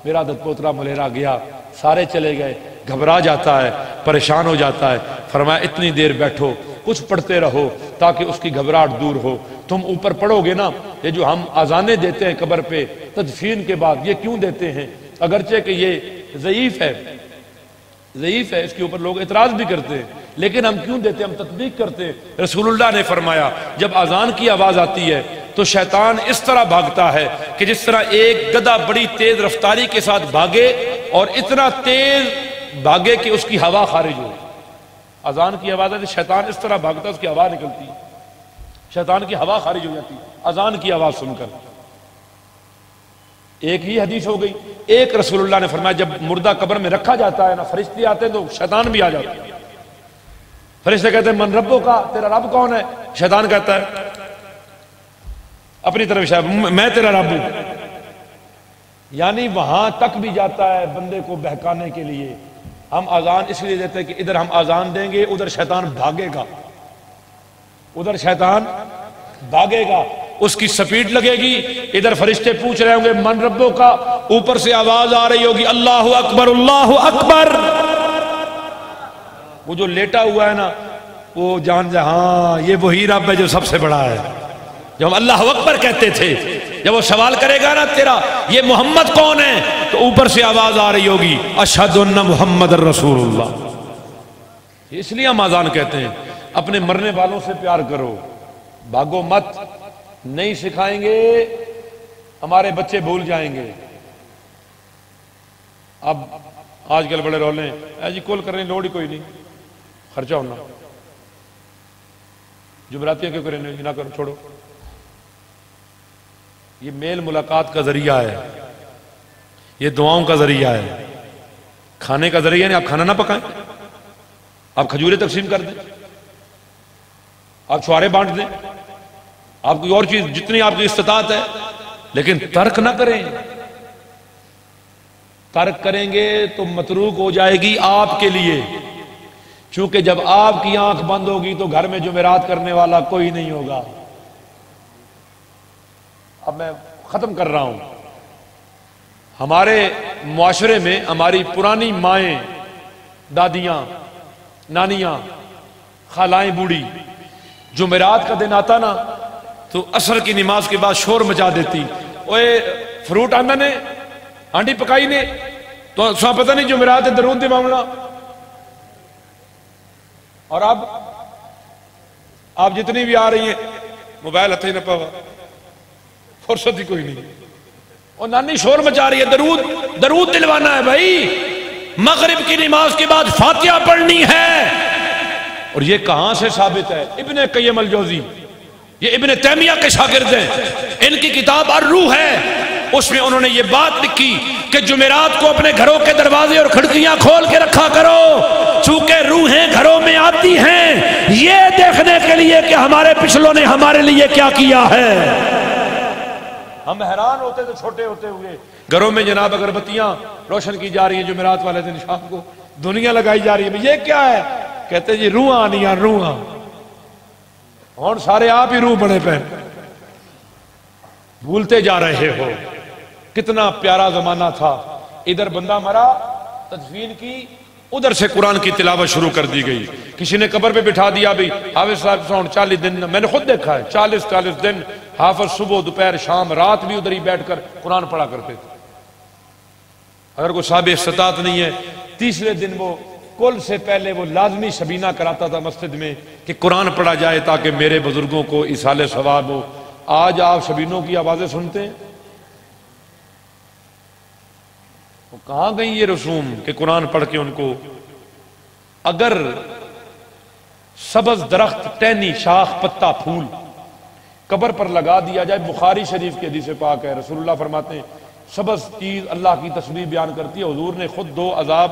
میرا دت پوترا ملیرا گیا، سارے چلے گئے، گھبرا جاتا ہے، پریشان ہو جاتا ہے۔ فرمایا اتنی دیر بیٹھو، کچھ پڑھتے رہو تاکہ اس کی گھبراہٹ دور ہو۔ تم اوپر پڑھو گے نا، یہ جو ہم اذانیں دیتے ہیں قبر پہ تدفین کے بعد، یہ کیوں دیتے ہیں؟ اگرچہ کہ یہ ضعیف ہے، اس کے اوپر لوگ اعتراض بھی کرتے ہیں، لیکن ہم کیوں دیتے ہیں؟ ہم تطبیق کرتے ہیں۔ رسول اللہ نے فرمایا جب اذان کی آواز آتی ہے تو شیطان اس طرح بھاگتا ہے کہ جس طرح ایک گدھا بڑی تیز رفتاری کے ساتھ بھاگے اور اتنا تیز بھاگے کہ اس کی ہوا خارج ہو۔ اذان کی آواز آتی ہے، شیطان اس طرح بھاگتا ہے، اس کی ہوا نکلتی ہے، شیطان کی ہوا خارج ہو جاتی ہے اذان کی آواز سن کر۔ ایک ہی حدیث ہو گئی۔ ایک رسول اللہ نے فرمایا جب مردہ قبر میں رکھا جاتا ہے نا، فرشتے آتے ہیں تو شیطان بھی آ جاتا ہے۔ فرشتے کہتے ہیں من ربو کا، تیرا رب کون ہے؟ شیطان کہتا ہے اپنی طرف اشارہ، میں تیرا رب ہوں۔ یعنی وہاں تک بھی جاتا ہے بندے کو بہکانے کے لیے۔ ہم اذان اس لیے دیتے ہیں کہ ادھر ہم اذان دیں گے ادھر شیطان بھاگے گا، ادھر شیطان بھاگے گا، اس کی سپیڈ لگے گی۔ ادھر فرشتے پوچھ رہے ہوں گے من ربوں کا، اوپر سے آواز آ رہی ہوگی اللہ اکبر اللہ اکبر۔ وہ جو لیٹا ہوا ہے نا وہ جان جائے ہاں یہ وہی رب ہے جو سب سے بڑا ہے۔ جب ہم اللہ اکبر کہتے تھے، جب وہ سوال کرے گا نا تیرا یہ محمد کون ہے، تو اوپر سے آواز آ رہی ہوگی اشہد ان محمد الرسول اللہ۔ اس لیے ہم اذان کہتے ہیں۔ اپنے مرنے والوں سے پیار کرو، بھاگو مت، نہیں سکھائیں گے ہمارے بچے بھول جائیں گے۔ اب آج کل بڑے رولے ہیں جی کول کرنے لوڑ ہی کوئی نہیں، خرچہ ہونا، جمعراتیاں کیوں کریں نہ کرو، چھوڑو۔ یہ میل ملاقات کا ذریعہ ہے، یہ دعاؤں کا ذریعہ ہے، کھانے کا ذریعہ نہیں۔ آپ کھانا نہ پکائیں، آپ کھجوریں تقسیم کر دیں، آپ چھوارے بانٹ دیں، آپ کوئی اور چیز جتنی آپ کی استطاعت ہے، لیکن ترک نہ کریں۔ ترک کریں گے تو متروک ہو جائے گی آپ کے لیے، چونکہ جب آپ کی آنکھ بند ہوگی تو گھر میں جمعرات کرنے والا کوئی نہیں ہوگا۔ اب میں ختم کر رہا ہوں۔ ہمارے معاشرے میں ہماری پرانی مائیں، دادیاں، نانیاں، خالائیں بوڑھی، جمعرات کا دن آتا نا تو عصر کی نماز کے بعد شور مچا دیتی، اوے فروٹ آنا نے، ہانڈی پکائی نے، تو سا پتہ نہیں جمعرات درود دی مانگنا۔ اور اب آپ جتنی بھی آ رہی ہیں موبائل ہتھے نہ پاوا، فرصت ہی کوئی نہیں، اور نانی شور مچا رہی ہے، درود دلوانا ہے بھائی، مغرب کی نماز کے بعد فاتحہ پڑھنی ہے۔ اور یہ کہاں سے ثابت ہے؟ ابن قیم الجوزی، یہ ابن تیمیہ کے شاگرد ہیں، ان کی کتاب الروح ہے، اس میں انہوں نے یہ بات لکھی کہ جمعرات کو اپنے گھروں کے دروازے اور کھڑکیاں کھول کے رکھا کرو، چونکہ روحیں گھروں میں آتی ہیں یہ دیکھنے کے لیے کہ ہمارے پچھلوں نے ہمارے لیے کیا کیا ہے۔ ہم حیران ہوتے تھے چھوٹے ہوتے ہوئے، گھروں میں جناب اگربتیاں روشن کی جا رہی ہیں جمعرات والے دن شام کو، دنیا لگائی جا رہی ہے، یہ کیا ہے؟ کہتے جی روحاں آنیاں، روحاں۔ اور سارے آپ ہی روح بنے پہ بھولتے جا رہے ہو۔ کتنا پیارا زمانہ تھا، ادھر بندہ مرا تدفین کی، ادھر سے قرآن کی تلاوت شروع کر دی گئی، کسی نے قبر پہ بٹھا دیا بھی حافظ صاحب 40 دن، میں نے خود دیکھا ہے 40 دن حافظ صبح دوپہر شام رات بھی ادھر ہی بیٹھ کر قرآن پڑھا کرتے تھے۔ اگر کوئی صاحب استطاعت نہیں ہے، تیسرے دن وہ کل سے پہلے وہ لازمی شبینہ کراتا تھا مسجد میں کہ قرآن پڑھا جائے تاکہ میرے بزرگوں کو ایصال ثواب ہو۔ آج آپ شبینوں کی آوازیں سنتے ہیں، وہ کہاں گئی یہ رسوم کہ قرآن پڑھ کے ان کو، اگر سبز درخت ٹہنی شاخ پتا پھول قبر پر لگا دیا جائے، بخاری شریف کی حدیث پاک ہے، رسول اللہ فرماتے ہیں سبز چیز اللہ کی تسبیح بیان کرتی ہے۔ حضور نے خود 2 عذاب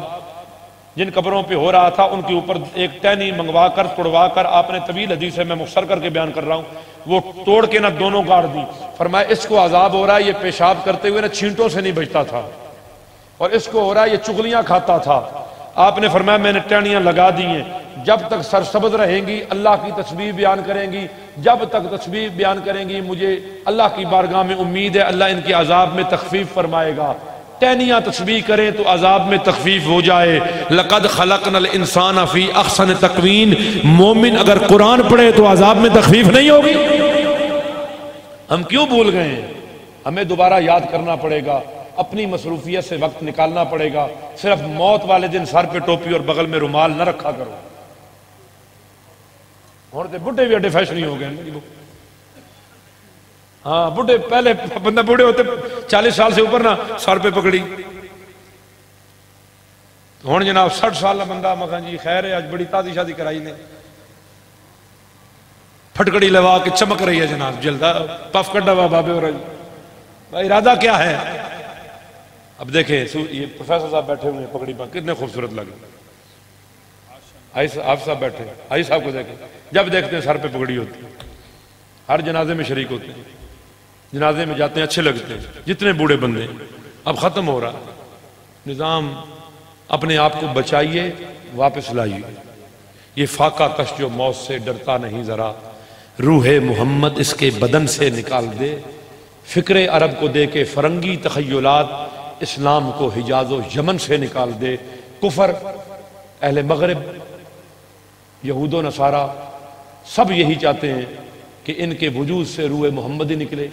جن قبروں پہ ہو رہا تھا ان کے اوپر ایک ٹہنی منگوا کر توڑوا کر، آپ نے طویل حدیث ہے میں مختصر کر کے بیان کر رہا ہوں، وہ توڑ کے نہ دونوں گاڑ دی، فرمایا اس کو عذاب ہو رہا ہے، یہ پیشاب کرتے ہوئے نہ چھینٹوں سے نہیں بچتا تھا، اور اس کو ہو رہا ہے یہ چغلیاں کھاتا تھا۔ آپ نے فرمایا میں نے ٹہنیاں لگا دی ہیں، جب تک سرسبز رہیں گی اللہ کی تسبیح بیان کریں گی، جب تک تسبیح بیان کریں گی مجھے اللہ کی بارگاہ میں امید ہے اللہ ان کے عذاب میں تخفیف فرمائے گا۔ ٹہنیاں تسبیح کریں تو عذاب میں تخفیف ہو جائے۔ لقد خلقنا الانسان فی احسن تقویم، مومن اگر قرآن پڑھے تو عذاب میں تخفیف نہیں ہوگی۔ ہم کیوں بھول گئے ہیں؟ ہمیں دوبارہ یاد کرنا پڑے گا، اپنی مصروفیت سے وقت نکالنا پڑے گا۔ صرف موت والے دن سر پہ ٹوپی اور بغل میں رومال نہ رکھا کرو۔ اور بڈھے بھی اڈے فیشن ہی ہو گئے، ہاں بڈھے پہلے بندہ بوڑھے ہوتے 40 سال سے اوپر نہ سر پہ پکڑی، ہوں جناب 60 سال بندہ مکھا جی خیر ہے آج بڑی تازی شادی کرائی نے، پھٹکڑی لوا کے چمک رہی ہے جناب جلدہ پف کڈا ہوا بابے ہو رہا، ارادہ کیا ہے؟ اب دیکھیں یہ پروفیسر صاحب بیٹھے ہوئے ہیں پگڑی پا، کتنے خوبصورت لگے، آپ صاحب بیٹھے، آئی صاحب کو دیکھیں، جب دیکھتے ہیں سر پہ پگڑی ہوتی ہے، ہر جنازے میں شریک ہوتے ہیں، جنازے میں جاتے ہیں اچھے لگتے ہیں، جتنے بوڑھے بندے اب ختم ہو رہا نظام، اپنے آپ کو بچائیے واپس لائیے۔ یہ فاقہ کش جو موت سے ڈرتا نہیں ذرا، روح محمد اس کے بدن سے نکال دے، فکر عرب کو دے کے فرنگی تخیلات اسلام کو حجاز و یمن سے نکال دے۔ کفر، اہل مغرب، یہود و نصارہ سب یہی چاہتے ہیں کہ ان کے وجود سے روح محمدی نکلے،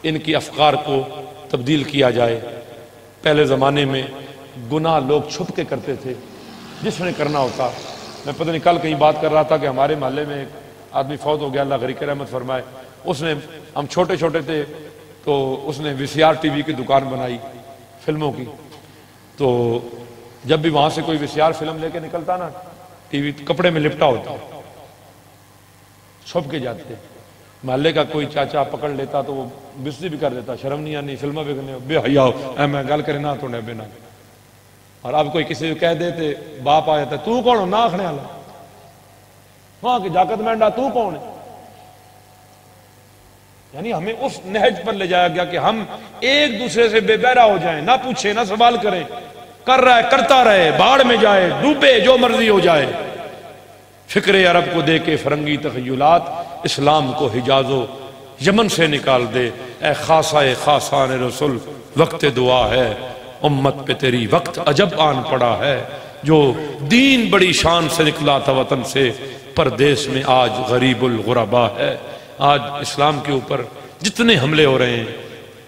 ان کی افکار کو تبدیل کیا جائے۔ پہلے زمانے میں گناہ لوگ چھپ کے کرتے تھے، جس نے کرنا ہوتا میں پتہ نہیں کل کہیں بات کر رہا تھا کہ ہمارے محلے میں ایک آدمی فوت ہو گیا، اللہ غریق رحمت فرمائے. اس نے، ہم چھوٹے چھوٹے تھے تو اس نے VCR ٹی وی کی دکان بنائی فلموں کی. تو جب بھی وہاں سے کوئی VCR فلم لے کے نکلتا نا، ٹی وی کپڑے میں لپٹا ہوتا، چھپ کے جاتے. محلے کا کوئی چاچا پکڑ لیتا تو وہ بستی بھی کر دیتا، شرم نہیں آنی، فلمیں بھی کرنے بے حیا ہو، میں گل کرے نہ تو بے نہ. اور اب کوئی کسی کو کہہ دیتے، باپ آ جاتا ہے، تو کون ہو نہ آخنے والا، وہاں کی جاکت مینڈا تو کون ہے. یعنی ہمیں اس نہج پر لے جایا گیا کہ ہم ایک دوسرے سے بے بہرا ہو جائیں، نہ پوچھیں نہ سوال کریں، کر رہا ہے کرتا رہے، باڑ میں جائے ڈوبے جو مرضی ہو جائے. فکر عرب کو دے کے فرنگی تخیلات، اسلام کو حجاز و یمن سے نکال دے. اے خاصہ خاصان رسول وقت دعا ہے، امت پہ تیری وقت عجب آن پڑا ہے. جو دین بڑی شان سے نکلا تھا وطن سے، پردیس میں آج غریب الغربا ہے. آج اسلام کے اوپر جتنے حملے ہو رہے ہیں،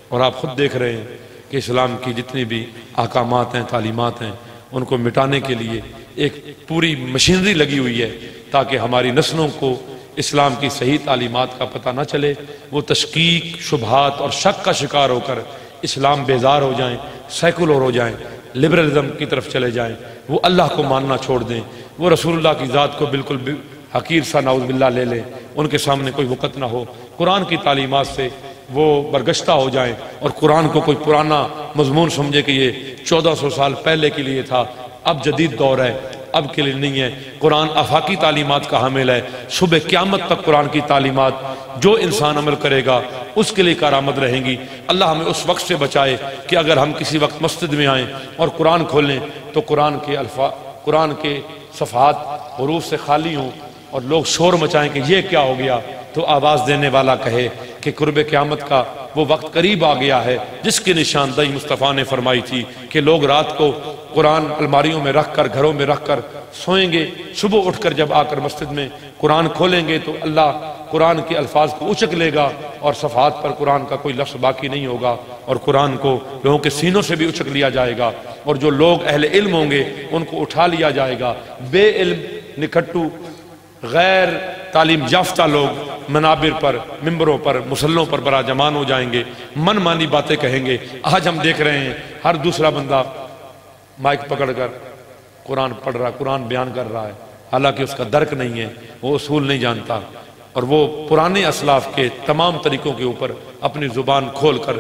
اور آپ خود دیکھ رہے ہیں کہ اسلام کی جتنی بھی احکامات ہیں، تعلیمات ہیں، ان کو مٹانے کے لیے ایک پوری مشینری لگی ہوئی ہے تاکہ ہماری نسلوں کو اسلام کی صحیح تعلیمات کا پتہ نہ چلے. وہ تشکیک، شبہات اور شک کا شکار ہو کر اسلام بیزار ہو جائیں، سیکولر ہو جائیں، لبرلزم کی طرف چلے جائیں، وہ اللہ کو ماننا چھوڑ دیں، وہ رسول اللہ کی ذات کو بالکل حقیر سا نعوذ باللہ لے لیں، ان کے سامنے کوئی وقت نہ ہو. قرآن کی تعلیمات سے وہ برگشتہ ہو جائیں اور قرآن کو کوئی پرانا مضمون سمجھے کہ یہ 1400 سال پہلے کے لیے تھا، اب جدید دور ہے، اب کے لیے نہیں ہے. قرآن آفاقی تعلیمات کا حامل ہے. صبح قیامت تک قرآن کی تعلیمات جو انسان عمل کرے گا اس کے لیے کارآمد رہیں گی. اللہ ہمیں اس وقت سے بچائے کہ اگر ہم کسی وقت مسجد میں آئیں اور قرآن کھولیں تو قرآن کے صفحات حروف سے خالی ہوں اور لوگ شور مچائیں کہ یہ کیا ہو گیا، تو آواز دینے والا کہے کہ قرب قیامت کا وہ وقت قریب آ گیا ہے جس کی نشاندہی مصطفیٰ نے فرمائی تھی کہ لوگ رات کو قرآن الماریوں میں رکھ کر، گھروں میں رکھ کر سوئیں گے، صبح اٹھ کر جب آ کر مسجد میں قرآن کھولیں گے تو اللہ قرآن کے الفاظ کو اچک لے گا اور صفحات پر قرآن کا کوئی لفظ باقی نہیں ہوگا، اور قرآن کو لوگوں کے سینوں سے بھی اچک لیا جائے گا، اور جو لوگ اہل علم ہوں گے ان کو اٹھا لیا جائے گا. بے علم، نکھٹو، غیر تعلیم یافتہ لوگ منابر پر، ممبروں پر، مسلوں پر براجمان ہو جائیں گے، من مانی باتیں کہیں گے. آج ہم دیکھ رہے ہیں ہر دوسرا بندہ مائک پکڑ کر قرآن پڑھ رہا، قرآن بیان کر رہا ہے، حالانکہ اس کا درک نہیں ہے، وہ اصول نہیں جانتا، اور وہ پرانے اسلاف کے تمام طریقوں کے اوپر اپنی زبان کھول کر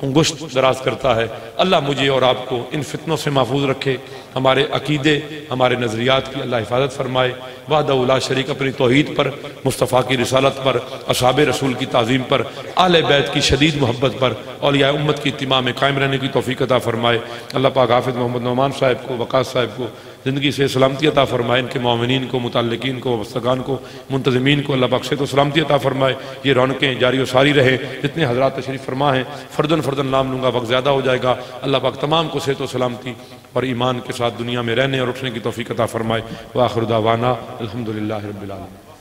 انگشت دراز کرتا ہے. اللہ مجھے اور آپ کو ان فتنوں سے محفوظ رکھے، ہمارے عقیدے، ہمارے نظریات کی اللہ حفاظت فرمائے. وحدہ لا شریک اپنی توحید پر، مصطفیٰ کی رسالت پر، اصحاب رسول کی تعظیم پر، اہل بیت کی شدید محبت پر، اولیاء امت کی اتباع میں قائم رہنے کی توفیق عطا فرمائے. اللہ پاک حافظ محمد نعمان صاحب کو، وقاص صاحب کو زندگی سے سلامتی عطا فرمائے، ان کے معاونین کو، متعلقین کو، وابستگان کو، منتظمین کو اللہ پاک صحت و سلامتی عطا فرمائے. یہ رونقیں جاری و ساری رہے. جتنے حضرات تشریف فرما ہیں فردن فردن نام لوں گا، وقت زیادہ ہو جائے گا. اللہ پاک تمام کو صحت و سلامتی اور ایمان کے ساتھ دنیا میں رہنے اور اٹھنے کی توفیق عطا فرمائے. وآخر دعوانا الحمدللہ رب العالمین.